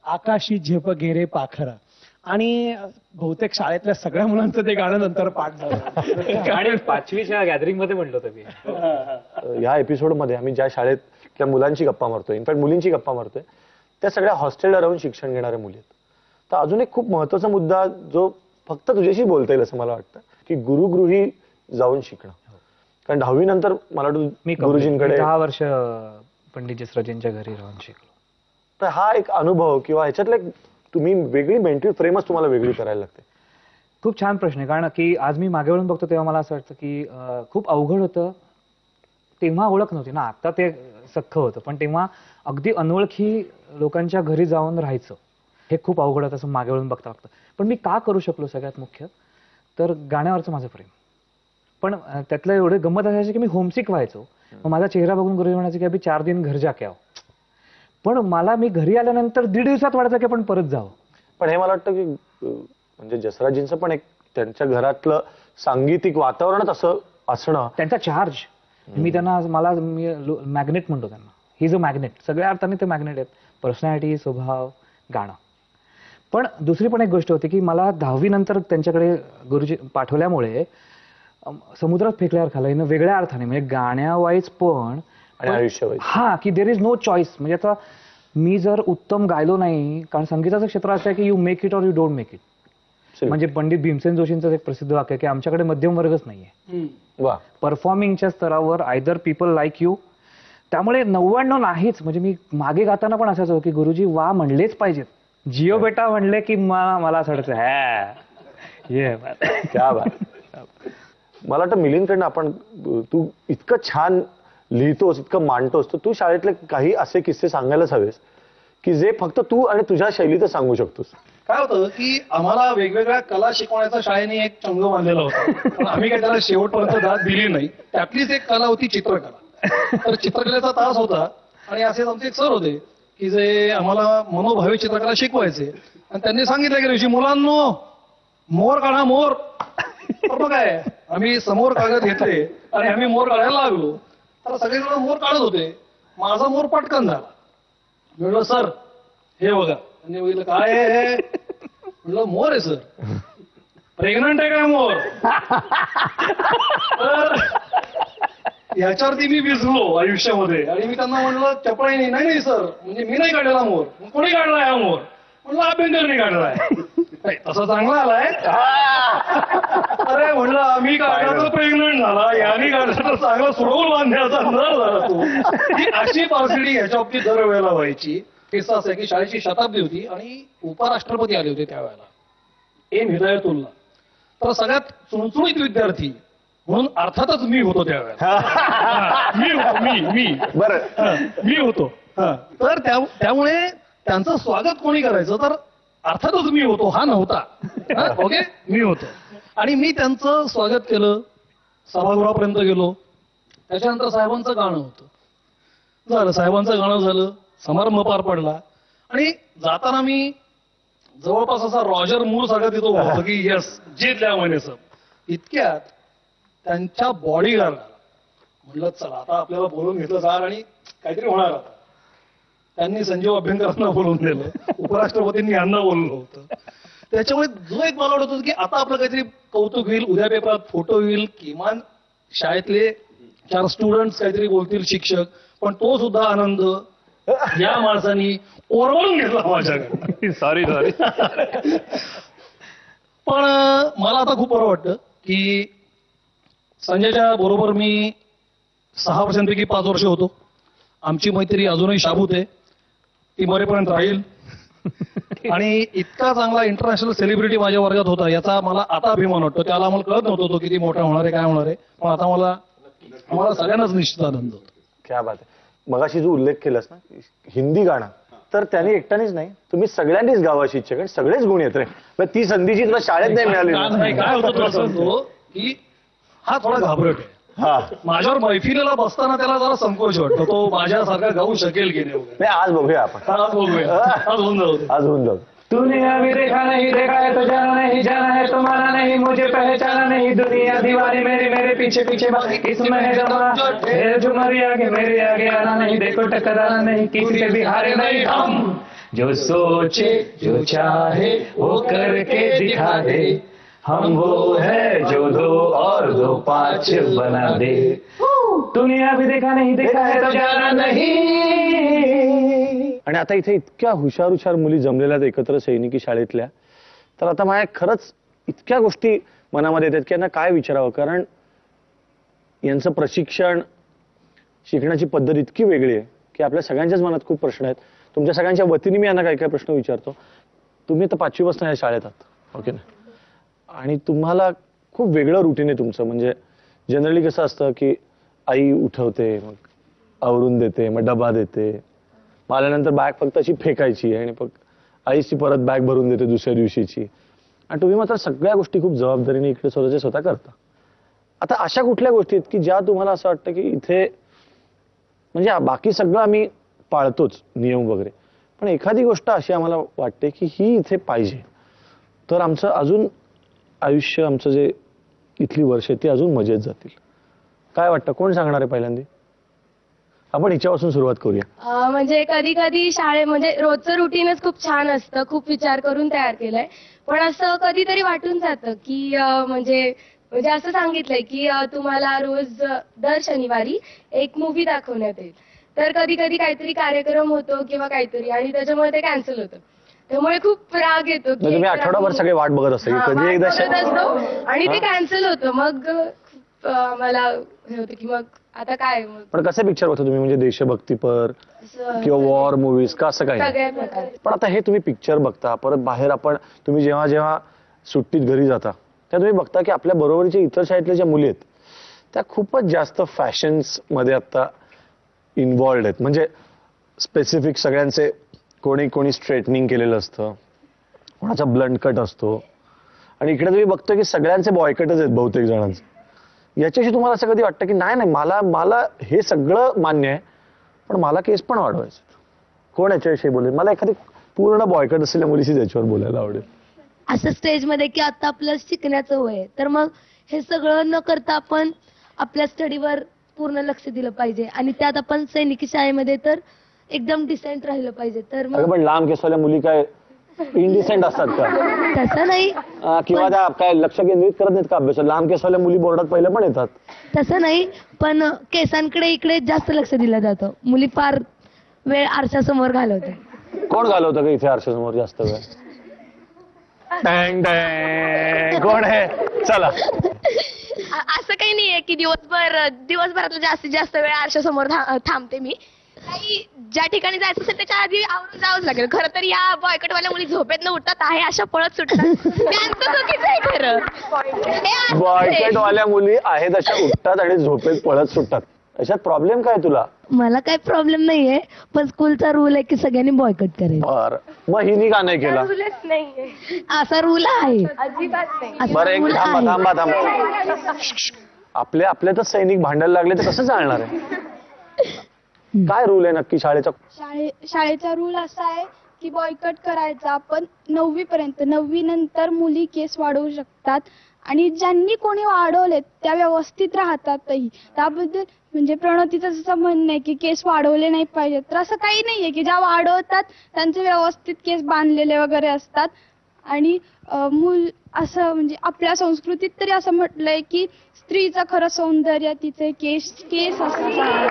आकाशी झेप घेरे पाखरा. आणि बहुतेक शाळेतल्या सगळ्या मुलांचं ते गाणं नंतर पाठ झालं. आणि 5वीच्या गॅदरिंग मध्ये म्हणलं होतं मी. ह्या एपिसोडमध्ये आम्ही ज्या शाळेतल्या मुलांची गप्पा मारतोय, इनफॅक्ट मुलींची गप्पा मारतोय, त्या सगळ्या हॉस्टेलला राहून शिक्षण घेणाऱ्या मुली आहेत. तर अजून एक खूप महत्वाचा मुद्दा जो फक्त तुझ्याशी बोलता येईल असं मला वाटतं की गुरुगृही जाऊन शिकणं. कारण 10वी नंतर मला वाटतं गुरुजींकडे 10 वर्ष पंडित जसराजेंच्या घरी राहून शिकलो. तर हा एक अनुभव किंवा ह्याच्यातला तुम्ही वेगळी मेंटल फ्रेमच तुम्हाला वेगळी करायला लागते. खूप छान प्रश्न आहे. कारण की आज मी मागे वळून बघतो तेव्हा मला असं वाटतं की खूप अवघड होतं. तेव्हा ओळख नव्हती ना, आता ते सख्ख होतं, पण तेव्हा अगदी अनोळखी लोकांच्या घरी जाऊन राहायचं हे खूप अवघड होतं असं मागे वळून बघता बघतं. पण मी का करू शकलो सगळ्यात मुख्य तर गाण्यावरचं माझं प्रेम. पण त्यातलं एवढे गंमत असायची की मी होमसिक व्हायचो. मग माझा चेहरा बघून गुरुजी म्हणायचे की अभि 4 दिन घर जा के आओ. पण मला मी घरी आल्यानंतर 1.5 दिवसात वाटायचं की आपण परत जावं. पण हे मला वाटतं की म्हणजे जसराजींचं पण एक त्यांच्या घरातलं सांगीतिक वातावरणच असं असणं, त्यांचा चार्ज. मी त्यांना मॅग्नेट म्हणतो त्यांना. ही जो मॅग्नेट, सगळ्या अर्थाने ते मॅग्नेट आहेत. पर्सनॅलिटी, स्वभाव, गाणं. पण दुसरी पण एक गोष्ट होती की मला 10वी नंतर त्यांच्याकडे गुरुजी पाठवल्यामुळे समुद्रात फेकल्यावर खाला वेगळ्या अर्थाने, म्हणजे गाण्यावाईज पण आणि आयुष्यवाईज. हा, की देर इज नो चॉईस. म्हणजे आता मी जर उत्तम गायलो नाही, कारण संगीताचं क्षेत्र असं आहे की you make it or you don't make it. म्हणजे पंडित भीमसेन जोशींचं एक प्रसिद्ध वाक्य की आमच्याकडे मध्यम वर्गच नाहीये. परफॉर्मिंगच्या स्तरावर आयदर पीपल लाईक यू. त्यामुळे 99 नाहीच. म्हणजे मी मागे गाताना पण असाच की गुरुजी वा म्हणलेच पाहिजेत. जिओ बेटा म्हणले की मला असं वाटायचं क्या बात. मला वाटतं मिलिंदकडनं आपण, तू इतकं छान लिहितोस, इतकं मांडतोस, तर तू शाळेतले काही असे किस्से सांगायलाच हवेस की जे फक्त तू आणि तुझ्या शैलीतच सांगू शकतोस. काय होतं की आम्हाला वेगवेगळ्या कला शिकवण्याचा शाळेने एक चंग बांधलेला होता, पण आम्ही काही त्याला शेवटपर्यंत दाद दिली नाही. त्यातलीच एक कला होती चित्रकला. तर चित्रकलेचा तास होता आणि असेच आमचे एक सर होते की जे आम्हाला मनोभावी चित्रकला शिकवायचे. आणि त्यांनी सांगितलं की ऋषी मुलांनो, मोर काढा, मोर. तर मग काय, आम्ही समोर कागद घेतले आणि आम्ही मोर काढायला लागलो. तर सगळेजण मोर काढत होते. माझा मोर पटकन झाला. म्हणलं सर हे बघा. त्यांनी बघितलं काय आहे. म्हणलं मोर आहे सर. प्रेग्नंट आहे काय मोर. तर याच्यावरती मी भिजलो आयुष्यामध्ये. आणि मी त्यांना म्हणलं चपळाईने, नाही सर, म्हणजे मी नाही काढलेला मोर. कोणी काढलाय हा मोर. म्हणलं अभ्यंकरने काढलाय. तसा चांगला आलाय. अरे म्हणलं आम्ही काढला तर प्रेग्नंट झाला, याने काढला तर चांगला सोडवून बांधण्याचा न झाला तो. ही अशी पार्सडी ह्याच्या बाबतीत दरवेळेला व्हायची. किस्सा असं की शाळेची शताब्दी होती आणि उपराष्ट्रपती आले होते त्यावेळेला, एम हिदायतुल्ला. तर सगळ्यात चुणचुणीत विद्यार्थी म्हणून अर्थातच मी होतो त्यावेळेला. मी होतो. तर त्यामुळे त्यांचं स्वागत कोणी करायचं तर अर्थातच मी होतो, हा नव्हता. ओके, मी होतो. आणि मी त्यांचं स्वागत केलं. सभागृहापर्यंत गेलो. त्याच्यानंतर साहेबांचं गाणं होतं. झालं, साहेबांचं गाणं झालं, समारंभ पार पडला. आणि जाताना मी जवळपास असा रॉजर मूर सारखा तिथं होतो की यस जितल्या म्हणे सब. इतक्यात त्यांच्या बॉडीगार्ड आला. म्हणलं चला आता आपल्याला बोलून घेतलं सर आणि काहीतरी होणार आता. त्यांनी संजीव अभ्यंकरांना बोलवून दिलं. उपराष्ट्रपतींनी यांना बोललं होतं. त्याच्यामुळे जो एक मला वाटत होतं की आता आपलं काहीतरी कौतुक होईल, उद्या पेपरात फोटो होईल, किमान शाळेतले 4 स्टुडंट्स काहीतरी बोलतील, शिक्षक. पण तो सुद्धा आनंद या माणसांनी ओरवून घेतला माझ्याकडे. सॉरी. पण मला आता खूप बरं वाटतं की संजयच्या बरोबर मी 6 वर्षांपैकी 5 वर्ष होतो. आमची मैत्री अजूनही शाबूत आहे. ती मरेपर्यंत राहील. आणि इतका चांगला इंटरनॅशनल सेलिब्रिटी माझ्या वर्गात होता याचा मला आता अभिमान वाटतो. त्याला आम्हाला कळत नव्हतं तो किती मोठा होणार आहे, काय होणार आहे. पण आता आम्हाला सगळ्यांनाच निश्चित आनंद होतो. क्या बात आहे. मगाशी जो उल्लेख केलास ना हिंदी गाणं, तर त्याने एकट्यानेच नाही, तुम्ही सगळ्यांनीच गावं अशी इच्छा, कारण सगळेच गुण येत रे. ती संधी जी तुला शाळेत नाही मिळाली नाही, काय होतं तुला सांगतो की हा थोडा घाबरट आहे. हा, माझ्यावर मैफिलीला बसताना त्याला जरा संकोच वाटतो, तो माझ्यासारखा गाऊ शकेल की नाही वगैरे. नाही आज बघूया आपण, आज बघूया, आज होऊन जाऊ दे. आज होऊन जाऊ. तूने अभी देखा नहीं, देखा है तो जाना नहीं, जाना है तो माना नहीं, मुझे पहचाना नहीं, दुनिया दीवानी मेरी, मेरे पीछे पीछे इसमें है जमा, झुमरिया के मेरे आगे आना नहीं, देखो टकराना नहीं, किसी से भी हारे नहीं हम, जो सोचे जो चाहे वो करके दिखा दे, हम वो है जो 2 और 2 5 बना दे. तूने अभी देखा नहीं, देखा है तो जाना नहीं. आणि आता इथे इतक्या हुशार हुशार मुली जमलेल्या आहेत एकत्र सैनिकी शाळेतल्या, तर आता माझ्या खरंच इतक्या गोष्टी मनामध्ये येतात की यांना काय विचारावं, कारण यांचं प्रशिक्षण, शिकण्याची पद्धत इतकी वेगळी आहे की आपल्या सगळ्यांच्याच मनात खूप प्रश्न आहेत. तुमच्या सगळ्यांच्या वतीने मी यांना काही काही प्रश्न विचारतो. तुम्ही आता 5वी पासून या शाळेत आहात, ओके ना, आणि तुम्हाला खूप वेगळं रुटीन आहे तुमचं. म्हणजे जनरली कसं असतं की आई उठवते, मग आवरून देते, मग डबा देते, आल्यानंतर बॅग फक्त अशी फेकायची आणि मग आईची परत बॅग भरून देते दुसऱ्या दिवशीची, आणि तुम्ही मात्र सगळ्या गोष्टी खूप जबाबदारीने इकडे स्वतः करता. आता अशा कुठल्या गोष्टी आहेत की ज्या तुम्हाला असं वाटतं की इथे, म्हणजे बाकी सगळं आम्ही पाळतोच नियम वगैरे, पण एखादी गोष्ट अशी आम्हाला वाटते की ही इथे पाहिजे, तर आमचं अजून आयुष्य, आमचं जे इथली वर्ष ती अजून मजेत जातील. काय वाटतं, कोण सांगणार आहे पहिल्यांदा? आपण हिच्यापासून सुरुवात करूया. म्हणजे कधी कधी म्हणजे रोजचं रुटीनच खूप छान असतं, खूप विचार करून तयार केलंय, पण असं कधीतरी वाटून जातं की म्हणजे असं सांगितलंय की तुम्हाला रोज दर शनिवारी एक मूवी दाखवण्यात येईल, तर कधी कधी काहीतरी कार्यक्रम होतो किंवा काहीतरी, आणि त्याच्यामुळे ते कॅन्सल होतं. त्यामुळे खूप राग येतो की तुम्ही आठवडाभर सगळे वाट बघत असता की कधी एकदा आणि ते कॅन्सल होतं. मग मला हे होतं की मग आता काय. पण कसे पिक्चर बघता तुम्ही, म्हणजे देशभक्तीपर किंवा वॉर मूवीज का, असं काही? पण आता हे तुम्ही पिक्चर बघता, परत बाहेर तुम्ही जेव्हा जेव्हा सुट्टीत घरी जाता त्या तुम्ही बघता की आपल्या बरोबरीच्या इतर शाळेतल्या ज्या मुली आहेत त्या खूपच जास्त फॅशन्स मध्ये आता इन्व्हॉल्ड आहेत. म्हणजे स्पेसिफिक सगळ्यांचे, कोणी स्ट्रेटनिंग केलेलं असतं, कोणाचा ब्लंड कट असतो, आणि इकडे तुम्ही बघतो की सगळ्यांचे बॉयकटच आहेत बहुतेक जणांचे. याच्याशी तुम्हाला असं कधी वाटतं की नाही मला हे सगळं मान्य आहे, पण मला केस पण वाढवायचे? कोण याच्याविषयी बोलेल? मला एखादी पूर्ण बॉयकट असलेल्या मुलीशी त्याच्यावर बोलायला आवडेल. असं स्टेजमध्ये की आता आपलं शिकण्याचं वय आहे, तर मग हे सगळं न करता आपण आपल्या स्टडीवर पूर्ण लक्ष दिलं पाहिजे, आणि त्यात आपण सैनिकी शाळेमध्ये तर एकदम डिसेंट राहिलं पाहिजे. तर मग पण लांब केसवाल्या मुली काय इनडिसेंट असतात का? तसं नाही, किंवा त्या काय लक्ष केंद्रित करत नाहीत का अभ्यासात? लांब केसवाल्या मुली बोर्डात पहिलं पण येतात. तसं नाही, पण केसांकडे इकडे जास्त लक्ष दिलं जातं. मुली फार वेळ आरशासमोर घालवते. कोण घालवतं का इथे आरशासमोर जास्त वेळ? कोण आहे? चला. असं काही नाहीये की दिवसभरातला जास्तीत जास्त वेळ आरशासमोर थांबते मी. काही ज्या ठिकाणी जायचं असेल त्याच्या आधी आवरून जावंच लागेल. खरं तर या बॉयकटवाल्या मुली झोपेतनं उठतात आहे अशा पळत सुटतात, त्यांचं चुकीचं आहे खरं. बॉयकटवाल्या मुली आहेत अशा उठतात आणि झोपेत पळत सुटतात, अशात प्रॉब्लेम काय तुला? मला काही प्रॉब्लेम नाहीये, पण स्कूलचा रूल आहे की सगळ्यांनी बॉयकट करायचं. बरं, मग हिनी का नाही केला? रूलच नाहीये, असा रूल आहे. अजिबात नाही. बरं एक थांबा. आपल्यातच सैनिक भांडायला लागले तर कसं चालणार आहे? काय रूल आहे नक्की शाळेचा? शाळेचा रूल असा आहे की बॉयकट करायचा, पण 9वी पर्यंत. 9वी नंतर मुली केस वाढवू शकतात, आणि ज्यांनी कोणी वाढवले त्या व्यवस्थित राहतातही. त्याबद्दल म्हणजे प्रणतीचं जसं म्हणणं आहे की केस वाढवले नाही पाहिजेत, तर असं काही नाहीये की ज्या वाढवतात त्यांचे व्यवस्थित केस बांधलेले वगैरे असतात. आणि असं म्हणजे आपल्या संस्कृतीत तरी असं म्हटलंय की स्त्रीचं खरं सौंदर्य तिचे केस असतात.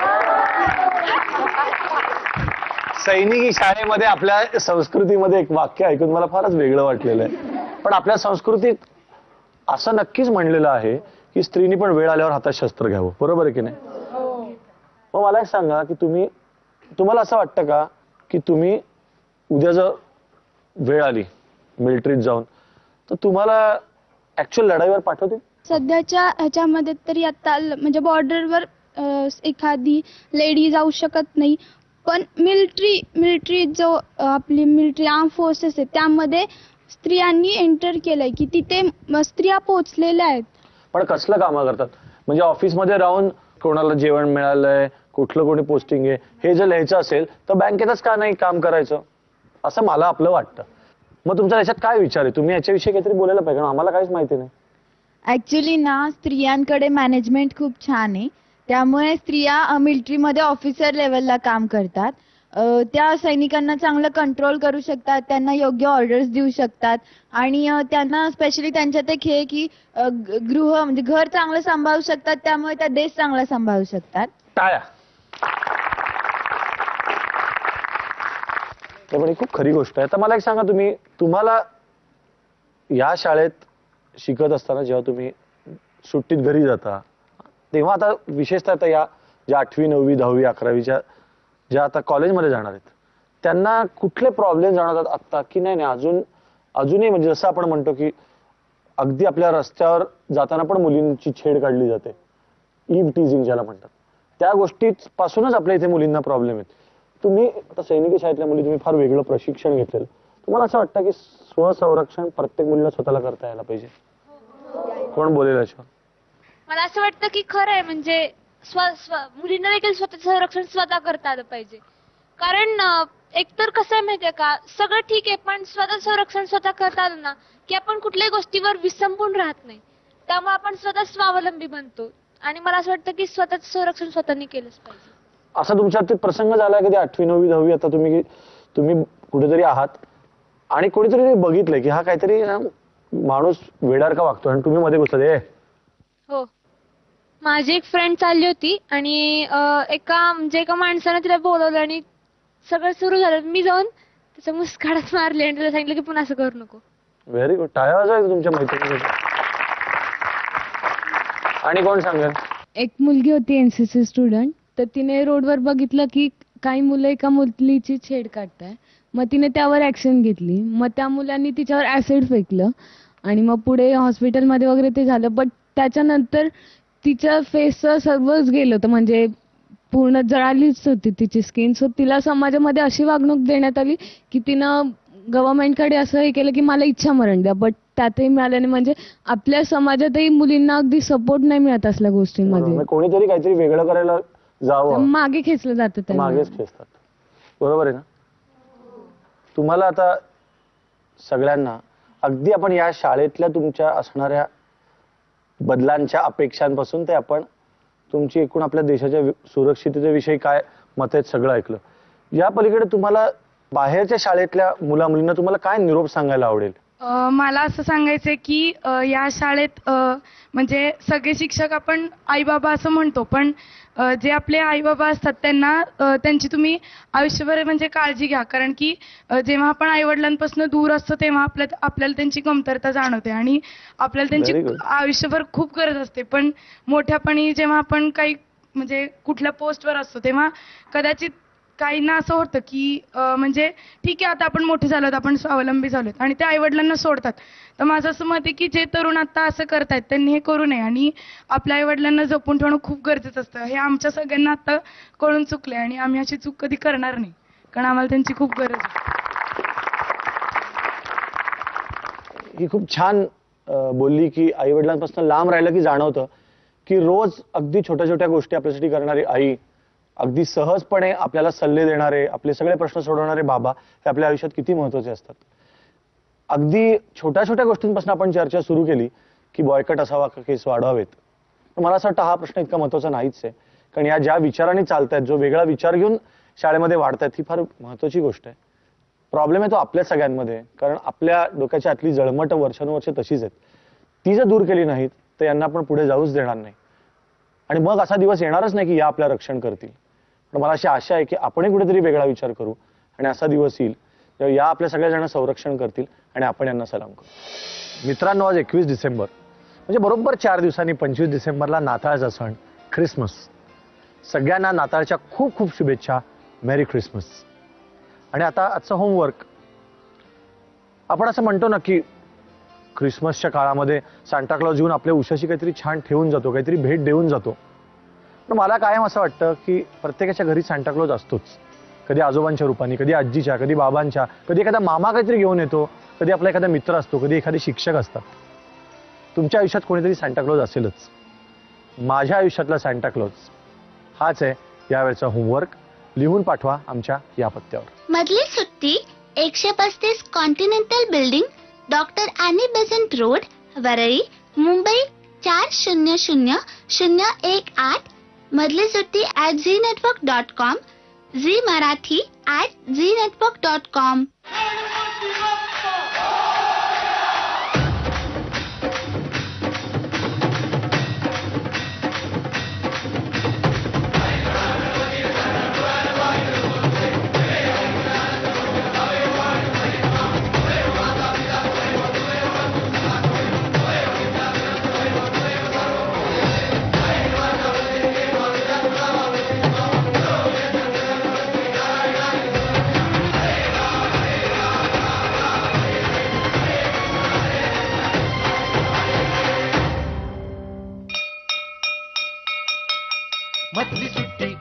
सैनिकी शाळेमध्ये आपल्या संस्कृतीमध्ये एक वाक्य ऐकून मला फारच वेगळं वाटलेलं आहे, पण आपल्या संस्कृतीत असं नक्कीच म्हणलेलं आहे की स्त्रीनी पण वेळ आल्यावर हातात शस्त्र घ्यावं, बरोबर आहे की नाही? मग मला एक सांगा की तुम्हाला असं वाटतं का की तुम्ही उद्या जर वेळ आली मिलिटरीत जाऊन तर तुम्हाला ऍक्च्युअल लढाईवर पाठवतील? सध्याच्या ह्याच्यामध्ये तरी आता म्हणजे बॉर्डरवर एखादी लेडी जाऊ शकत नाही. पण मिलिटरी जो आपली मिलिटरी आर्म फोर्सेस आहे त्यामध्ये स्त्रियांनी एंटर केलंय की तिथे स्त्रिया पोहोचलेल्या आहेत. पण कसलं कामं करतात? म्हणजे ऑफिसमध्ये राहून कोणाला जेवण मिळालंय, कुठलं कोणी पोस्टिंग आहे हे जर लिहायचं असेल तर बँकेतच का नाही काम करायचं असं मला आपलं वाटतं. मग तुमच्या याच्यात काय विचार आहे? तुम्ही याच्याविषयी काहीतरी बोलायला पाहिजे, आम्हाला काहीच माहिती नाही. ऍक्च्युली ना स्त्रियांकडे मॅनेजमेंट खूप छान आहे, त्यामुळे स्त्रिया मिलिटरीमध्ये ऑफिसर लेवलला काम करतात. त्या सैनिकांना चांगलं कंट्रोल करू शकतात, त्यांना योग्य ऑर्डर्स देऊ शकतात आणि त्यांना स्पेशली त्यांच्यात एक हे की गृह म्हणजे घर चांगलं सांभाळू शकतात, त्यामुळे त्या देश चांगला सांभाळू शकतात. टाळ्या. पण ही खूप खरी गोष्ट आहे. तर मला एक सांगा, तुम्हाला या शाळेत शिकत असताना जेव्हा तुम्ही सुट्टीत घरी जाता तेव्हा आता विशेषतः या ज्या 8वी 9वी 10वी 11वीच्या ज्या आता कॉलेजमध्ये जाणार आहेत त्यांना कुठले प्रॉब्लेम जाणवतात आता की नाही अजूनही म्हणजे जसं आपण म्हणतो की अगदी आपल्या रस्त्यावर जाताना पण मुलींची छेड काढली जाते, ईव्ह टीजिंग ज्याला म्हणतात, त्या गोष्टीपासूनच आपल्या इथे मुलींना प्रॉब्लेम आहेत. तुम्ही आता सैनिकी शाळेतल्या मुली तुम्ही फार वेगळं प्रशिक्षण घेतलेलं, तुम्हाला असं वाटतं की स्वसंरक्षण प्रत्येक मुलीला स्वतःला करता यायला पाहिजे? कोण बोलेल याच्यावर? मला असं वाटतं की खरं आहे, म्हणजे मुलींना देखील स्वतःचं संरक्षण स्वतः करता आलं पाहिजे. कारण एकतर कसं आहे माहितीये का, सगळं ठीक आहे पण स्वतः संरक्षण स्वतः करता आलं ना की आपण कुठल्याही गोष्टीवर विसंबून राहत नाही, त्यामुळे आपण स्वतः स्वावलंबी बनतो. आणि मला असं वाटतं की स्वतःचं संरक्षण स्वतःनी केलंच पाहिजे. असा तुमच्या प्रसंग झाला कधी 8वी 9वी 10वी आता तुम्ही कुठेतरी आहात आणि कोणीतरी बघितलंय की हा काहीतरी माणूस वेडारका वागतो आणि तुम्ही मध्ये घुसले? हो, माझी एक फ्रेंड चालली होती आणि एका माणसाने तिला बोलवलं आणि सगळं सुरू झालं. मी जाऊन त्याच्या मुस्काडात मारले आणि तिला सांगितलं की पुन्हा असं करू नको. Very good. टाळ्या वाजवा तुमच्या मैत्रिणी. आणि कोण सांगेल? एक मुलगी होती एनसीसी स्टुडंट, तर तिने रोडवर बघितलं की काही मुलं एका मुलीची छेड काढताय, मग तिने त्यावर ऍक्शन घेतली. मग त्या मुलांनी तिच्यावर ऍसिड फेकलं आणि मग पुढे हॉस्पिटलमध्ये वगैरे ते झालं. बट त्याच्यानंतर तिच्या फेसचं सर्वच गेलं होतं, म्हणजे पूर्ण जळालीच होती तिची स्किन. सो तिला समाजामध्ये अशी वागणूक देण्यात आली की तिनं गव्हर्नमेंटकडे असं हे केलं की मला इच्छा मरण द्या, बट त्यातही मिळाल्याने म्हणजे आपल्या समाजातही मुलींना अगदी सपोर्ट नाही मिळत असल्या गोष्टींमध्ये. कोणीतरी काहीतरी वेगळं करायला जावं मागे खेचलं जातं, मागेच खेचतात. बरोबर आहे ना? तुम्हाला आता सगळ्यांना अगदी आपण या शाळेतल्या तुमच्या असणाऱ्या बदलांच्या अपेक्षांपासून ते आपण तुमची एकूण आपल्या देशाच्या सुरक्षिततेविषयी काय मत आहेत सगळं ऐकलं. या पलीकडे तुम्हाला बाहेरच्या शाळेतल्या मुलींना तुम्हाला काय निरोप सांगायला आवडेल? मला असं सांगायचंय की या शाळेत म्हणजे सगळे शिक्षक आपण आई बाबा असं म्हणतो, पण जे आपले आई बाबा असतात त्यांना त्यांची तुम्ही आयुष्यभर म्हणजे काळजी घ्या. कारण की जेव्हा आपण आई वडिलांपासून दूर असतो तेव्हा आपल्याला त्यांची कमतरता जाणवते आणि आपल्याला त्यांची आयुष्यभर खूप गरज असते. पण मोठ्यापणी जेव्हा आपण काही म्हणजे कुठल्या पोस्टवर असतो तेव्हा कदाचित काहींना असं होतं की म्हणजे ठीक आहे आता आपण मोठे झालोत, आपण स्वावलंबी झालोत आणि ते आई वडिलांना सोडतात. तर माझं असं मत आहे की जे तरुण आता असं करतायत त्यांनी हे करू नये आणि आपल्या आई वडिलांना जपून ठेवणं खूप गरजेचं असतं. हे आमच्या सगळ्यांना आता कळून चुकले आणि आम्ही अशी चूक कधी करणार नाही, कारण आम्हाला त्यांची खूप गरज आहे. ही खूप छान बोलली की आई वडिलांपासून लांब राहिलं की जाणवतं की रोज अगदी छोट्या छोट्या गोष्टी आपल्यासाठी करणारी आई, अगदी सहजपणे आपल्याला सल्ले देणारे, आपले सगळे प्रश्न सोडवणारे बाबा हे आपल्या आयुष्यात किती महत्वाचे असतात. अगदी छोट्या छोट्या गोष्टींपासून आपण चर्चा सुरू केली की बॉयकट असावा का केस वाढवावेत. मला असं वाटतं हा प्रश्न इतका महत्वाचा नाहीच आहे, कारण या ज्या विचारांनी चालतायत, जो वेगळा विचार घेऊन शाळेमध्ये वाढतायत ही फार महत्वाची गोष्ट आहे. प्रॉब्लेम आहे तो आपल्या सगळ्यांमध्ये, कारण आपल्या डोक्याच्या आतली जळमट वर्षानुवर्षे तशीच आहेत. ती जर दूर केली नाहीत तर यांना आपण पुढे जाऊच देणार नाही आणि मग असा दिवस येणारच नाही की या आपल्या रक्षण करतील. पण मला अशी आशा आहे की आपणही कुठेतरी वेगळा विचार करू आणि असा दिवस येईल जेव्हा या आपल्या सगळ्या जण संरक्षण करतील आणि आपण यांना सलाम करू. मित्रांनो, आज 21 डिसेंबर म्हणजे बरोबर 4 दिवसांनी 25 डिसेंबरला नाताळचा सण ख्रिसमस. सगळ्यांना नाताळच्या खूप खूप शुभेच्छा. मेरी ख्रिसमस. आणि आता आजचं होमवर्क, आपण असं म्हणतो ना की ख्रिसमसच्या काळामध्ये सांता क्लॉज येऊन आपल्या उशाशी काहीतरी छान ठेवून जातो, काहीतरी भेट देऊन जातो. पण मला कायम असं वाटतं की प्रत्येकाच्या घरी सांताक्लॉज असतोच. कधी आजोबांच्या रूपाने, कधी आजीच्या, कधी बाबांच्या, कधी एखादा मामा काहीतरी घेऊन येतो, कधी आपला एखादा मित्र असतो, कधी एखादे शिक्षक असतात. तुमच्या आयुष्यात कोणीतरी सांताक्लॉज असेलच. माझ्या आयुष्यातला सांताक्लॉज हाच आहे. यावेळचा होमवर्क लिहून पाठवा आमच्या या पत्त्यावर. मधली सुट्टी 135 continental building, doctor Annie Besant road, Worli, Mumbai 400018. मधली सुट्टी @ZNetwork.com, झी मराठी @ZNetwork.com. मधली सुट्टी